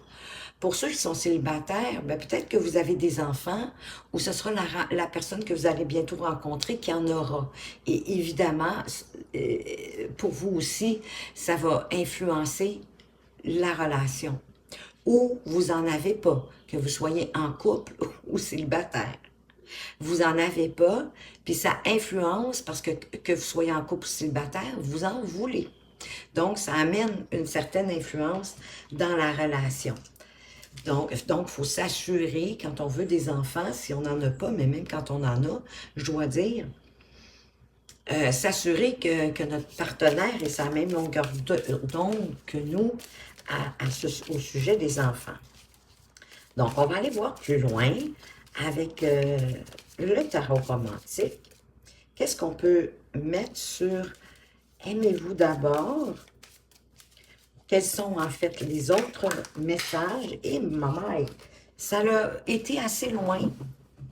Pour ceux qui sont célibataires, ben peut-être que vous avez des enfants ou ce sera la personne que vous allez bientôt rencontrer qui en aura. Et évidemment, pour vous aussi, ça va influencer la relation. Ou vous n'en avez pas, que vous soyez en couple ou célibataire. Vous n'en avez pas, puis ça influence parce que vous soyez en couple ou célibataire, vous en voulez. Donc, ça amène une certaine influence dans la relation. Donc, il faut s'assurer, quand on veut des enfants, si on n'en a pas, mais même quand on en a, je dois dire, s'assurer que notre partenaire est sur la même longueur d'onde que nous au sujet des enfants. Donc, on va aller voir plus loin avec le tarot romantique. Qu'est-ce qu'on peut mettre sur « Aimez-vous d'abord » Quels sont en fait les autres messages? Et maman, ça a été assez loin.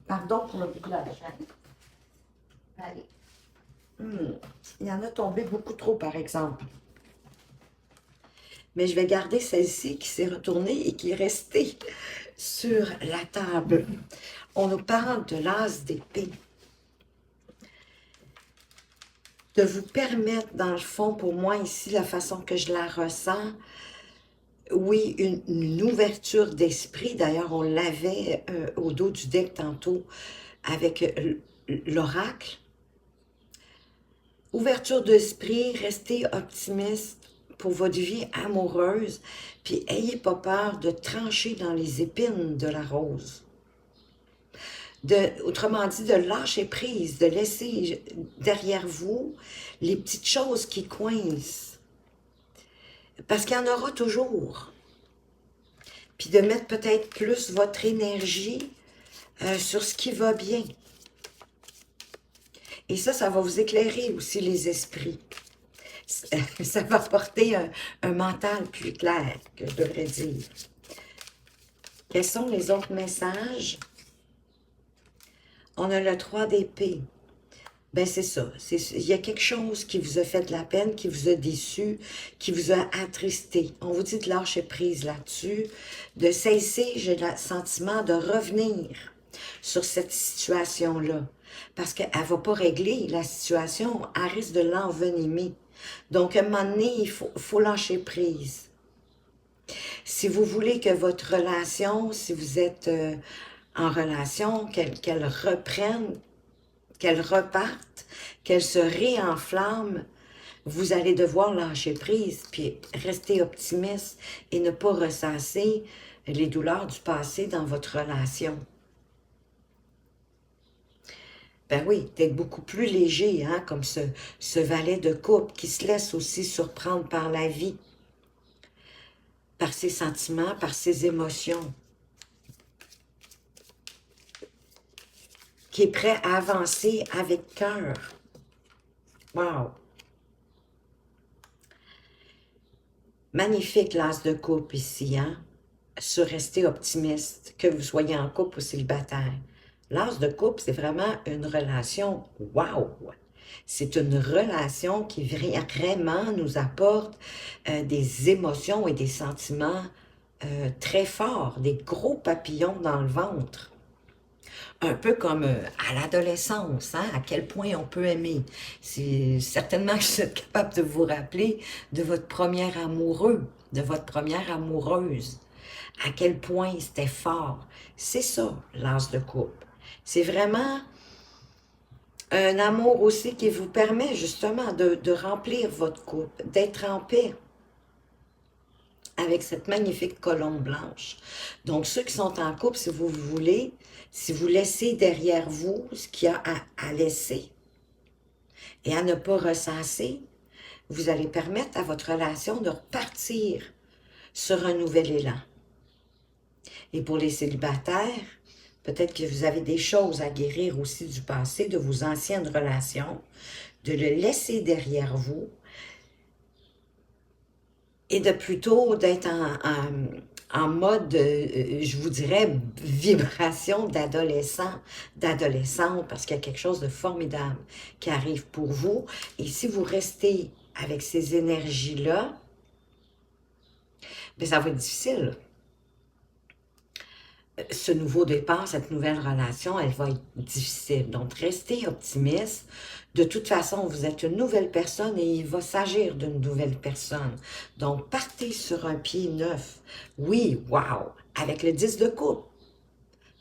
Pardon pour le bruit de la chaîne. Allez. Il y en a tombé beaucoup trop, par exemple. Mais je vais garder celle-ci qui s'est retournée et qui est restée sur la table. On nous parle de l'as d'épée. De vous permettre, dans le fond, pour moi ici, la façon que je la ressens, oui, une ouverture d'esprit. D'ailleurs, on l'avait au dos du deck tantôt avec l'oracle. Ouverture d'esprit, restez optimiste pour votre vie amoureuse, puis ayez pas peur de trancher dans les épines de la rose. Autrement dit, de lâcher prise, de laisser derrière vous les petites choses qui coincent. Parce qu'il y en aura toujours. Puis de mettre peut-être plus votre énergie sur ce qui va bien. Et ça va vous éclairer aussi les esprits. Ça va apporter un mental plus clair, que je devrais dire. Quels sont les autres messages? On a le 3 d'épée. Ben c'est ça. Il y a quelque chose qui vous a fait de la peine, qui vous a déçu, qui vous a attristé. On vous dit de lâcher prise là-dessus, de cesser, j'ai le sentiment de revenir sur cette situation-là. Parce qu'elle ne va pas régler la situation, elle risque de l'envenimer. Donc, à un moment donné, il faut lâcher prise. Si vous voulez que votre relation, si vous êtes en relation, qu'elle reprenne, qu'elle reparte, qu'elle se réenflamme, vous allez devoir lâcher prise, puis rester optimiste et ne pas ressasser les douleurs du passé dans votre relation. Ben oui, d'être beaucoup plus léger, hein, comme ce valet de coupe qui se laisse aussi surprendre par la vie, par ses sentiments, par ses émotions, qui est prêt à avancer avec cœur. Wow! Magnifique l'as de coupe ici, hein? Sur rester optimiste, que vous soyez en couple ou célibataire. L'as de couple, c'est vraiment une relation wow! C'est une relation qui vraiment nous apporte des émotions et des sentiments très forts, des gros papillons dans le ventre. Un peu comme à l'adolescence, hein, à quel point on peut aimer. C'est certainement que vous êtes capable de vous rappeler de votre premier amoureux, de votre première amoureuse. À quel point c'était fort. C'est ça, l'as de coupe. C'est vraiment un amour aussi qui vous permet justement de remplir votre coupe, d'être en paix avec cette magnifique colombe blanche. Donc, ceux qui sont en couple, si vous voulez, si vous laissez derrière vous ce qu'il y a à laisser et à ne pas ressasser, vous allez permettre à votre relation de repartir sur un nouvel élan. Et pour les célibataires, peut-être que vous avez des choses à guérir aussi du passé, de vos anciennes relations, de le laisser derrière vous et de plutôt d'être en mode, je vous dirais, vibration d'adolescent, d'adolescente, parce qu'il y a quelque chose de formidable qui arrive pour vous. Et si vous restez avec ces énergies-là, bien, ça va être difficile. Ce nouveau départ, cette nouvelle relation, elle va être difficile. Donc, restez optimiste. De toute façon, vous êtes une nouvelle personne et il va s'agir d'une nouvelle personne. Donc, partez sur un pied neuf. Oui, wow! Avec le 10 de coupe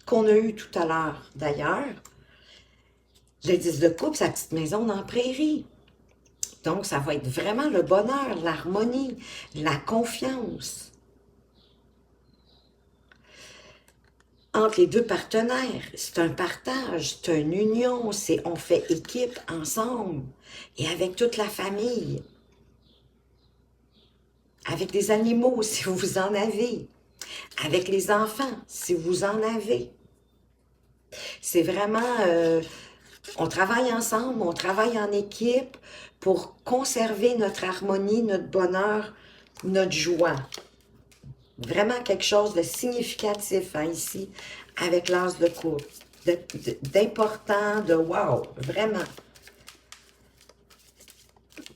qu'on a eu tout à l'heure, d'ailleurs. Le 10 de coupe, sa petite maison dans la prairie. Donc, ça va être vraiment le bonheur, l'harmonie, la confiance entre les deux partenaires. C'est un partage, c'est une union, on fait équipe ensemble et avec toute la famille, avec les animaux si vous en avez, avec les enfants si vous en avez. C'est vraiment, on travaille ensemble, on travaille en équipe pour conserver notre harmonie, notre bonheur, notre joie. Vraiment quelque chose de significatif hein, ici, avec l'as de coupe. D'important, de wow, vraiment.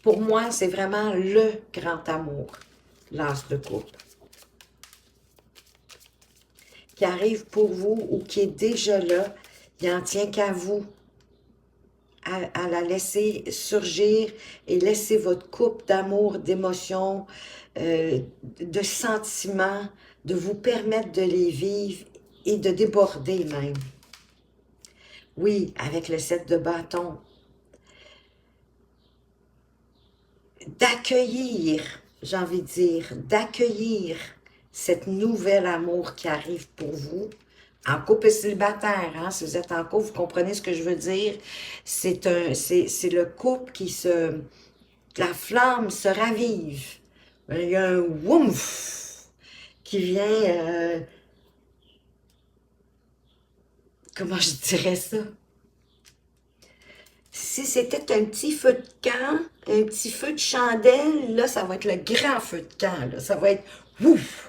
Pour moi, c'est vraiment le grand amour, l'as de coupe. qui arrive pour vous ou qui est déjà là, il n'en tient qu'à vous à la laisser surgir et laisser votre coupe d'amour, d'émotions, de sentiments, de vous permettre de les vivre et de déborder même. Oui, avec le 7 de bâton. D'accueillir, j'ai envie de dire, d'accueillir cette nouvelle amour qui arrive pour vous. En couple célibataire, hein, si vous êtes en couple, vous comprenez ce que je veux dire. C'est le couple qui se... La flamme se ravive. Il y a un woumph qui vient... comment je dirais ça? Si c'était un petit feu de camp, un petit feu de chandelle, là, ça va être le grand feu de camp. Là. Ça va être ouf!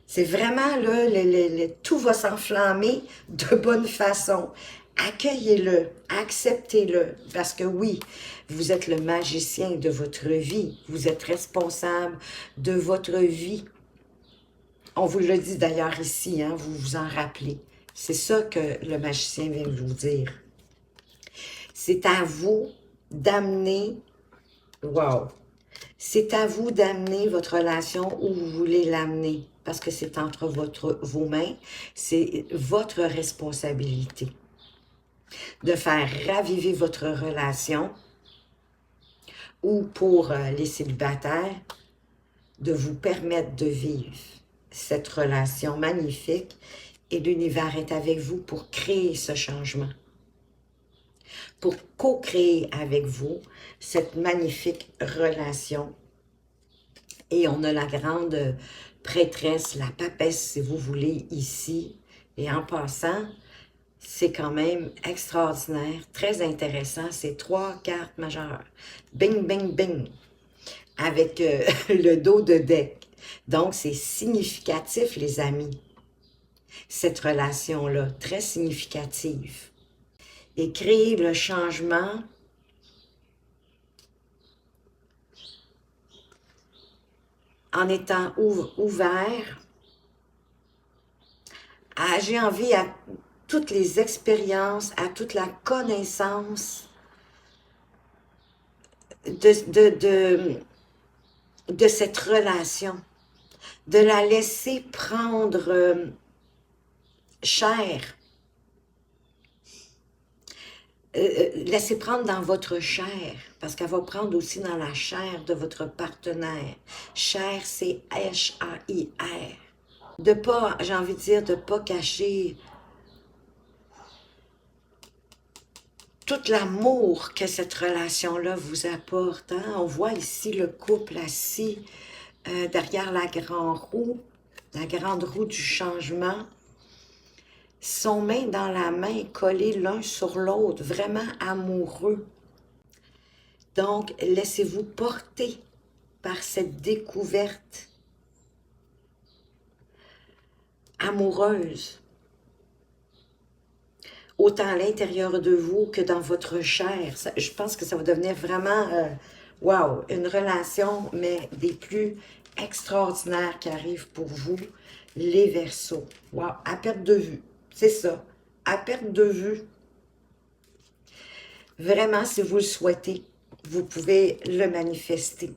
C'est vraiment, là, tout va s'enflammer de bonne façon. Accueillez-le, acceptez-le, parce que oui, vous êtes le magicien de votre vie. Vous êtes responsable de votre vie. On vous le dit d'ailleurs ici, hein, vous vous en rappelez. C'est ça que le magicien vient de vous dire. C'est à vous d'amener, wow, c'est à vous d'amener votre relation où vous voulez l'amener, parce que c'est entre vos mains, c'est votre responsabilité de faire raviver votre relation ou pour les célibataires, de vous permettre de vivre cette relation magnifique et l'univers est avec vous pour créer ce changement, pour co-créer avec vous cette magnifique relation. Et on a la grande prêtresse, la papesse, si vous voulez, ici. Et en passant, c'est quand même extraordinaire, très intéressant. C'est 3 cartes majeures. Bing, bing, bing. Avec le dos de deck. Donc, c'est significatif, les amis. Cette relation-là, très significative. Et créer le changement en étant ouvert j'ai envie à toutes les expériences, à toute la connaissance de cette relation, de la laisser prendre chair, laissez prendre dans votre chair, parce qu'elle va prendre aussi dans la chair de votre partenaire. Chair, c'est H-A-I-R. De pas, j'ai envie de dire, de pas cacher tout l'amour que cette relation-là vous apporte. Hein? On voit ici le couple assis derrière la grande roue du changement. Son main dans la main, collés l'un sur l'autre, vraiment amoureux. Donc, laissez-vous porter par cette découverte amoureuse, autant à l'intérieur de vous que dans votre chair. Je pense que ça va devenir vraiment, wow, une relation, mais des plus extraordinaires qui arrivent pour vous, les Verseaux. Wow, à perte de vue, c'est ça, à perte de vue. Vraiment, si vous le souhaitez, vous pouvez le manifester.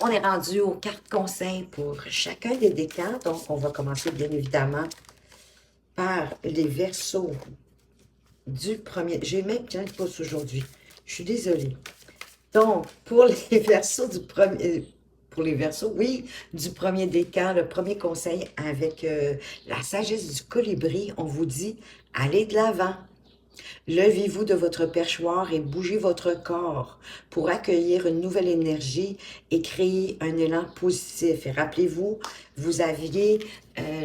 On est rendu aux cartes conseils pour chacun des décans. Donc, on va commencer bien évidemment par les Verseaux du premier. J'ai même plein de pouces aujourd'hui. Je suis désolée. Donc, pour les Verseaux du premier... Pour les Verseaux, oui, du premier décan, le premier conseil avec la sagesse du colibri, on vous dit, allez de l'avant. Levez-vous de votre perchoir et bougez votre corps pour accueillir une nouvelle énergie et créer un élan positif. Et rappelez-vous, vous aviez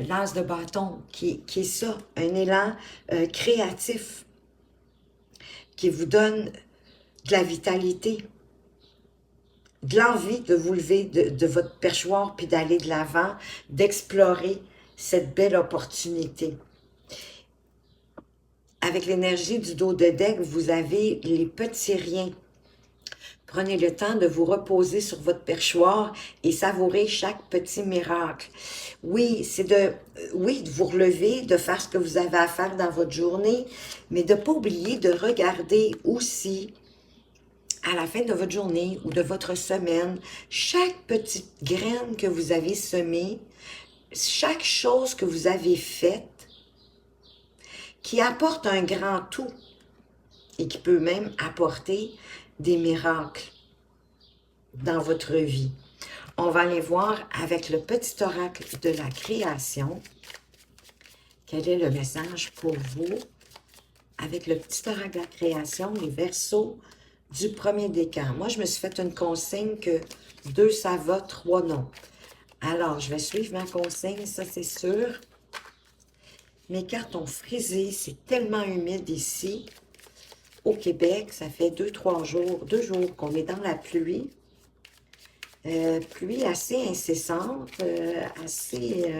l'as de bâton qui est ça, un élan créatif qui vous donne de la vitalité, de l'envie de vous lever de votre perchoir puis d'aller de l'avant, d'explorer cette belle opportunité. Avec l'énergie du dos de deck, vous avez les petits riens. Prenez le temps de vous reposer sur votre perchoir et savourer chaque petit miracle. Oui, oui, de vous relever, de faire ce que vous avez à faire dans votre journée, mais de ne pas oublier de regarder aussi à la fin de votre journée ou de votre semaine, chaque petite graine que vous avez semée, chaque chose que vous avez faite, qui apporte un grand tout et qui peut même apporter des miracles dans votre vie. On va aller voir avec le petit oracle de la création. Quel est le message pour vous? Avec le petit oracle de la création, les Verseaux du premier décan. Moi, je me suis fait une consigne que 2, ça va, 3, non. Alors, je vais suivre ma consigne, ça c'est sûr. Mes cartes ont frisé, c'est tellement humide ici. Au Québec, ça fait 2 jours qu'on est dans la pluie. Pluie assez incessante, assez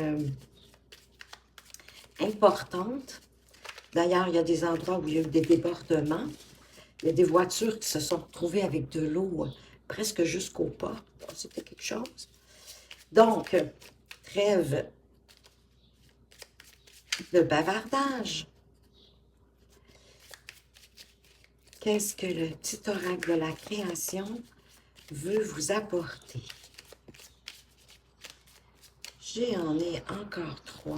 importante. D'ailleurs, il y a des endroits où il y a eu des débordements. Il y a des voitures qui se sont retrouvées avec de l'eau presque jusqu'au pas. C'était quelque chose. Donc, trêve de bavardage. Qu'est-ce que le petit oracle de la création veut vous apporter? J'en ai encore 3.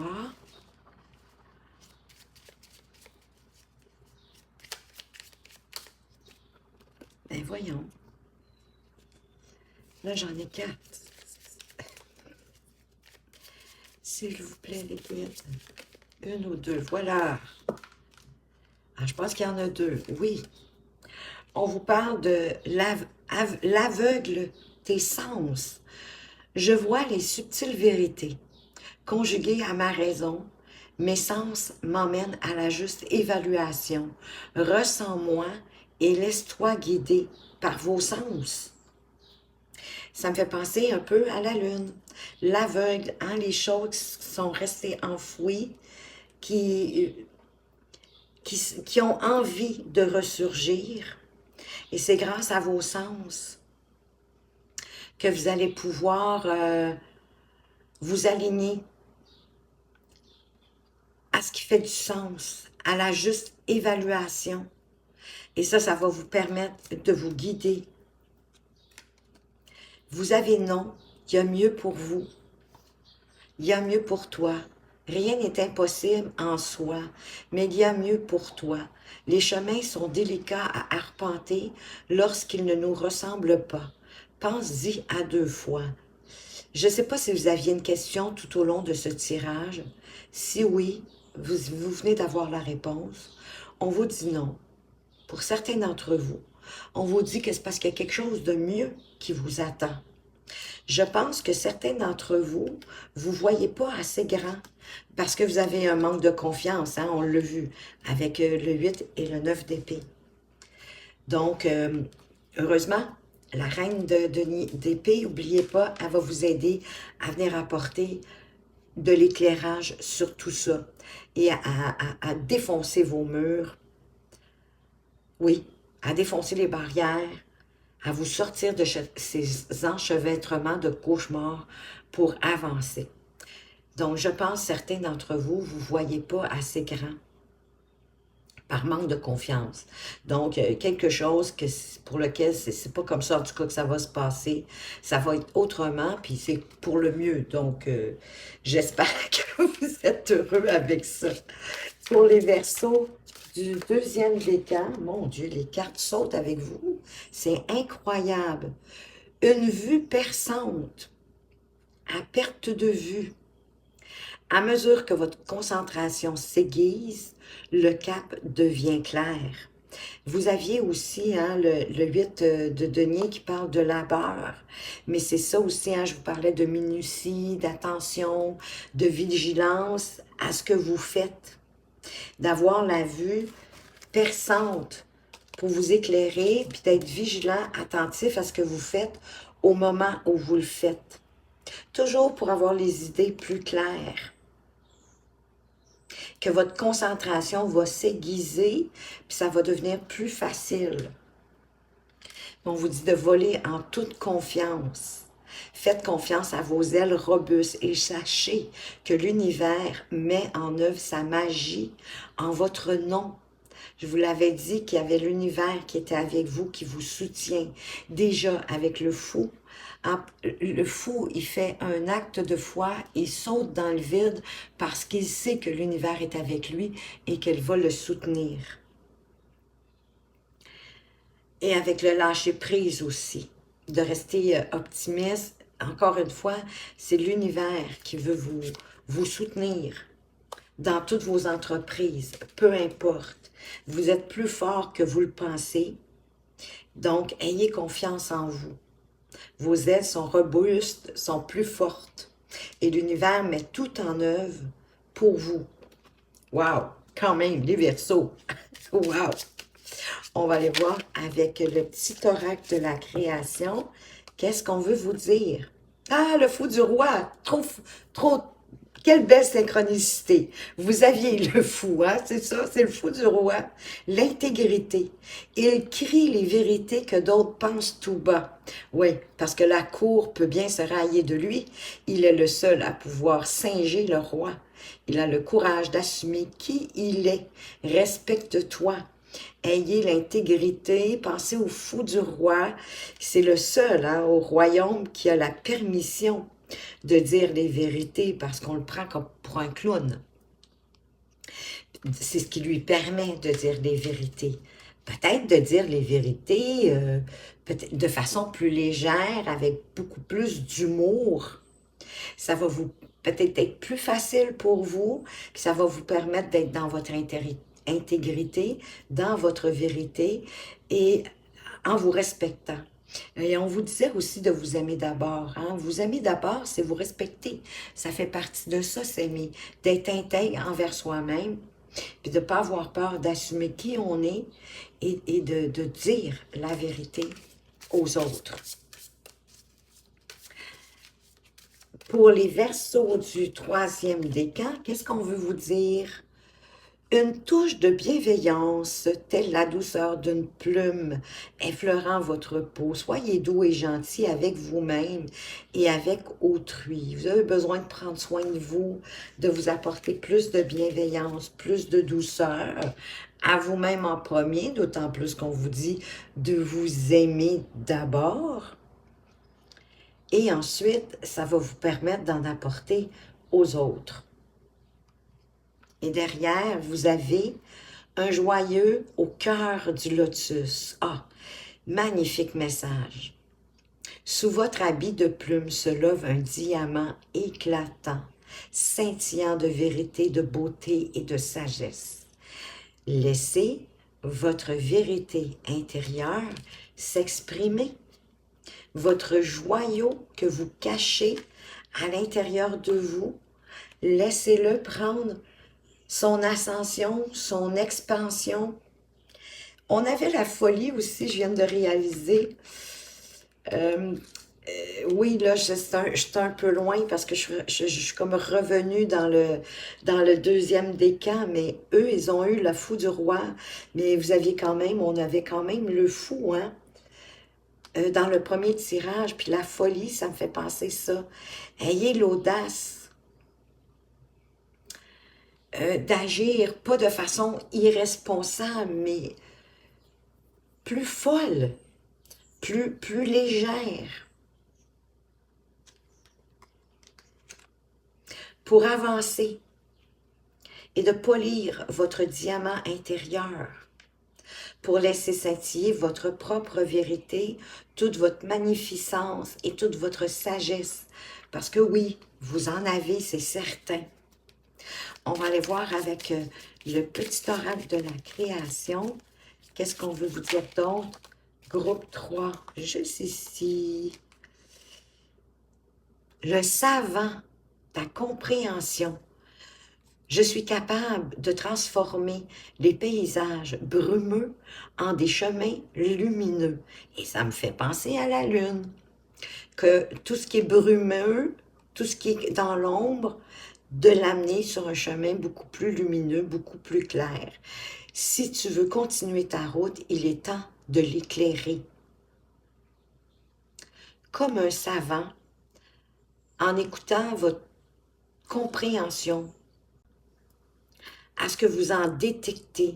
Ben voyons. Là, j'en ai 4. S'il vous plaît, les guides. 1 ou 2, voilà. Ah, je pense qu'il y en a 2, oui. On vous parle de l'aveugle des sens. Je vois les subtiles vérités. Conjuguées à ma raison, mes sens m'emmènent à la juste évaluation. Ressens-moi et laisse-toi guider par vos sens. Ça me fait penser un peu à la lune. L'aveugle, hein, les choses qui sont restées enfouies, qui ont envie de ressurgir. Et c'est grâce à vos sens que vous allez pouvoir vous aligner à ce qui fait du sens, à la juste évaluation. Et ça va vous permettre de vous guider. Vous avez non, il y a mieux pour vous. Il y a mieux pour toi. Rien n'est impossible en soi, mais il y a mieux pour toi. Les chemins sont délicats à arpenter lorsqu'ils ne nous ressemblent pas. Pense-y à 2 fois. Je ne sais pas si vous aviez une question tout au long de ce tirage. Si oui, vous venez d'avoir la réponse. On vous dit non. Pour certains d'entre vous, on vous dit que c'est parce qu'il y a quelque chose de mieux qui vous attend. Je pense que certains d'entre vous, vous ne voyez pas assez grand parce que vous avez un manque de confiance, hein, on l'a vu, avec le 8 et le 9 d'épée. Donc, heureusement, la reine d'épée, n'oubliez pas, elle va vous aider à venir apporter de l'éclairage sur tout ça et à défoncer vos murs. Oui, à défoncer les barrières, à vous sortir de ces enchevêtrements de cauchemars pour avancer. Donc, je pense que certains d'entre vous, vous ne voyez pas assez grand par manque de confiance. Donc, quelque chose pour lequel c'est pas comme ça, en tout cas, que ça va se passer. Ça va être autrement, puis c'est pour le mieux. Donc, j'espère que vous êtes heureux avec ça. Pour les Verseaux du 2e décan, mon Dieu, les cartes sautent avec vous. C'est incroyable. Une vue perçante, à perte de vue. À mesure que votre concentration s'aiguise, le cap devient clair. Vous aviez aussi hein, le 8 de denier qui parle de labeur, mais c'est ça aussi, hein, je vous parlais de minutie, d'attention, de vigilance à ce que vous faites, d'avoir la vue perçante pour vous éclairer, puis d'être vigilant, attentif à ce que vous faites au moment où vous le faites. Toujours pour avoir les idées plus claires. Que votre concentration va s'aiguiser, puis ça va devenir plus facile. On vous dit de voler en toute confiance. Faites confiance à vos ailes robustes et sachez que l'univers met en œuvre sa magie en votre nom. Je vous l'avais dit qu'il y avait l'univers qui était avec vous, qui vous soutient. Déjà, avec le fou, le fou, il fait un acte de foi, il saute dans le vide parce qu'il sait que l'univers est avec lui et qu'elle va le soutenir. Et avec le lâcher-prise aussi, de rester optimiste. Encore une fois, c'est l'univers qui veut vous soutenir dans toutes vos entreprises, peu importe. Vous êtes plus fort que vous le pensez, donc ayez confiance en vous. Vos ailes sont robustes, sont plus fortes, et l'univers met tout en œuvre pour vous. Wow! Quand même, les Verseaux! Wow! On va aller voir avec le petit oracle de la création. Qu'est-ce qu'on veut vous dire? Ah, le fou du roi! Trop, quelle belle synchronicité! Vous aviez le fou, hein? C'est ça, c'est le fou du roi. L'intégrité. Il crie les vérités que d'autres pensent tout bas. Oui, parce que la cour peut bien se railler de lui. Il est le seul à pouvoir singer le roi. Il a le courage d'assumer qui il est. Respecte-toi. Ayez l'intégrité, pensez au fou du roi. C'est le seul au royaume qui a la permission de dire les vérités parce qu'on le prend comme pour un clown. C'est ce qui lui permet de dire les vérités. Peut-être de dire les vérités de façon plus légère, avec beaucoup plus d'humour. Ça va vous peut-être être plus facile pour vous, que ça va vous permettre d'être dans votre intégrité, dans votre vérité et en vous respectant. Et on vous disait aussi de vous aimer d'abord. Hein? Vous aimer d'abord, c'est vous respecter. Ça fait partie de ça, s'aimer. D'être intègre envers soi-même, puis de ne pas avoir peur d'assumer qui on est et de dire la vérité aux autres. Pour les Verseaux du 3e décan, qu'est-ce qu'on veut vous dire? Une touche de bienveillance, telle la douceur d'une plume effleurant votre peau. Soyez doux et gentil avec vous-même et avec autrui. Vous avez besoin de prendre soin de vous apporter plus de bienveillance, plus de douceur à vous-même en premier, d'autant plus qu'on vous dit de vous aimer d'abord. Et ensuite, ça va vous permettre d'en apporter aux autres. Et derrière, vous avez un joyeux au cœur du lotus. Ah, magnifique message. Sous votre habit de plume se lève un diamant éclatant, scintillant de vérité, de beauté et de sagesse. Laissez votre vérité intérieure s'exprimer. Votre joyau que vous cachez à l'intérieur de vous, laissez-le prendre son ascension, son expansion. On avait la folie aussi, je viens de réaliser. Oui, là, je suis un peu loin parce que je suis comme revenue dans le 2e décan, mais eux, ils ont eu le fou du roi, mais on avait quand même le fou, hein? Dans le premier tirage, puis la folie, ça me fait penser ça. Ayez l'audace d'agir, pas de façon irresponsable, mais plus folle, plus légère, pour avancer et de polir votre diamant intérieur, pour laisser scintiller votre propre vérité, toute votre magnificence et toute votre sagesse. Parce que oui, vous en avez, c'est certain. On va aller voir avec le petit oracle de la création. Qu'est-ce qu'on veut vous dire d'autre? Groupe 3, juste ici. Le savant, ta compréhension. Je suis capable de transformer les paysages brumeux en des chemins lumineux. Et ça me fait penser à la lune. Que tout ce qui est brumeux, tout ce qui est dans l'ombre, de l'amener sur un chemin beaucoup plus lumineux, beaucoup plus clair. Si tu veux continuer ta route, il est temps de l'éclairer. comme un savant en écoutant votre compréhension, à ce que vous en détectez,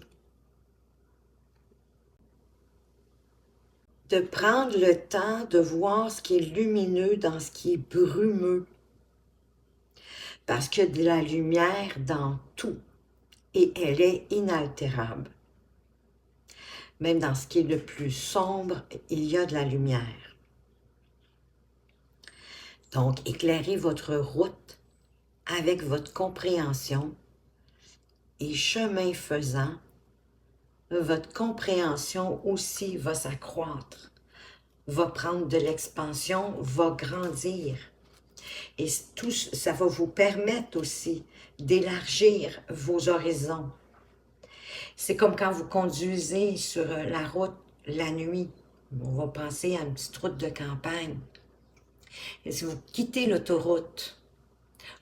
de prendre le temps de voir ce qui est lumineux dans ce qui est brumeux, parce qu'il y a de la lumière dans tout, et elle est inaltérable. Même dans ce qui est le plus sombre, il y a de la lumière. Donc, éclairez votre route avec votre compréhension et chemin faisant, votre compréhension aussi va s'accroître, va prendre de l'expansion, va grandir. Et tout ça va vous permettre aussi d'élargir vos horizons. C'est comme quand vous conduisez sur la route la nuit. On va penser à une petite route de campagne. Et si vous quittez l'autoroute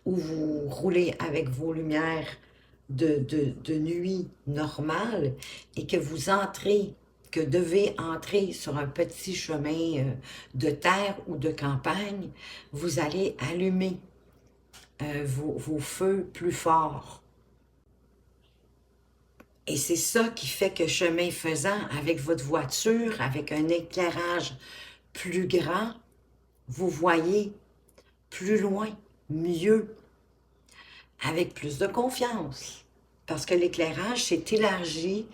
ou vous roulez avec vos lumières de nuit normales et que vous entrez, que devez entrer sur un petit chemin de terre ou de campagne, vous allez allumer vos feux plus forts. Et c'est ça qui fait que chemin faisant, avec votre voiture, avec un éclairage plus grand, vous voyez plus loin, mieux, avec plus de confiance. Parce que l'éclairage s'est élargi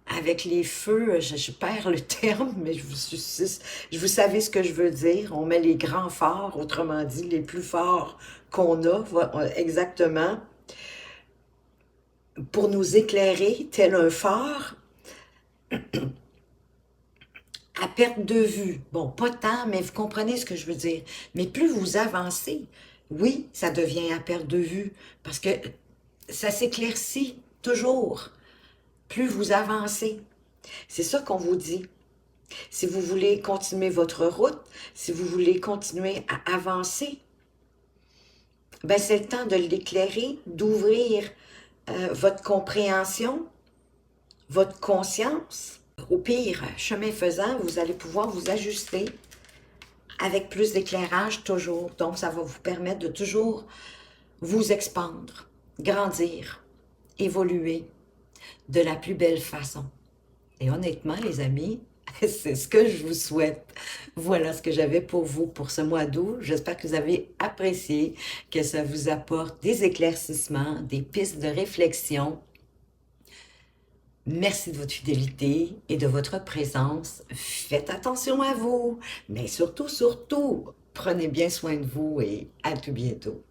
avec les feux, je perds le terme, mais vous savez ce que je veux dire. On met les grands phares, autrement dit, les plus forts qu'on a, exactement, pour nous éclairer, tel un phare, à perte de vue. Bon, pas tant, mais vous comprenez ce que je veux dire. Mais plus vous avancez, oui, ça devient à perte de vue, parce que ça s'éclaircit toujours. Plus vous avancez. C'est ça qu'on vous dit. Si vous voulez continuer votre route, si vous voulez continuer à avancer, ben c'est le temps de l'éclairer, d'ouvrir votre compréhension, votre conscience. Au pire, chemin faisant, vous allez pouvoir vous ajuster avec plus d'éclairage toujours. Donc, ça va vous permettre de toujours vous expandre, grandir, évoluer de la plus belle façon. Et honnêtement, les amis, c'est ce que je vous souhaite. Voilà ce que j'avais pour vous pour ce mois d'août. J'espère que vous avez apprécié, que ça vous apporte des éclaircissements, des pistes de réflexion. Merci de votre fidélité et de votre présence. Faites attention à vous, mais surtout, surtout, prenez bien soin de vous et à tout bientôt.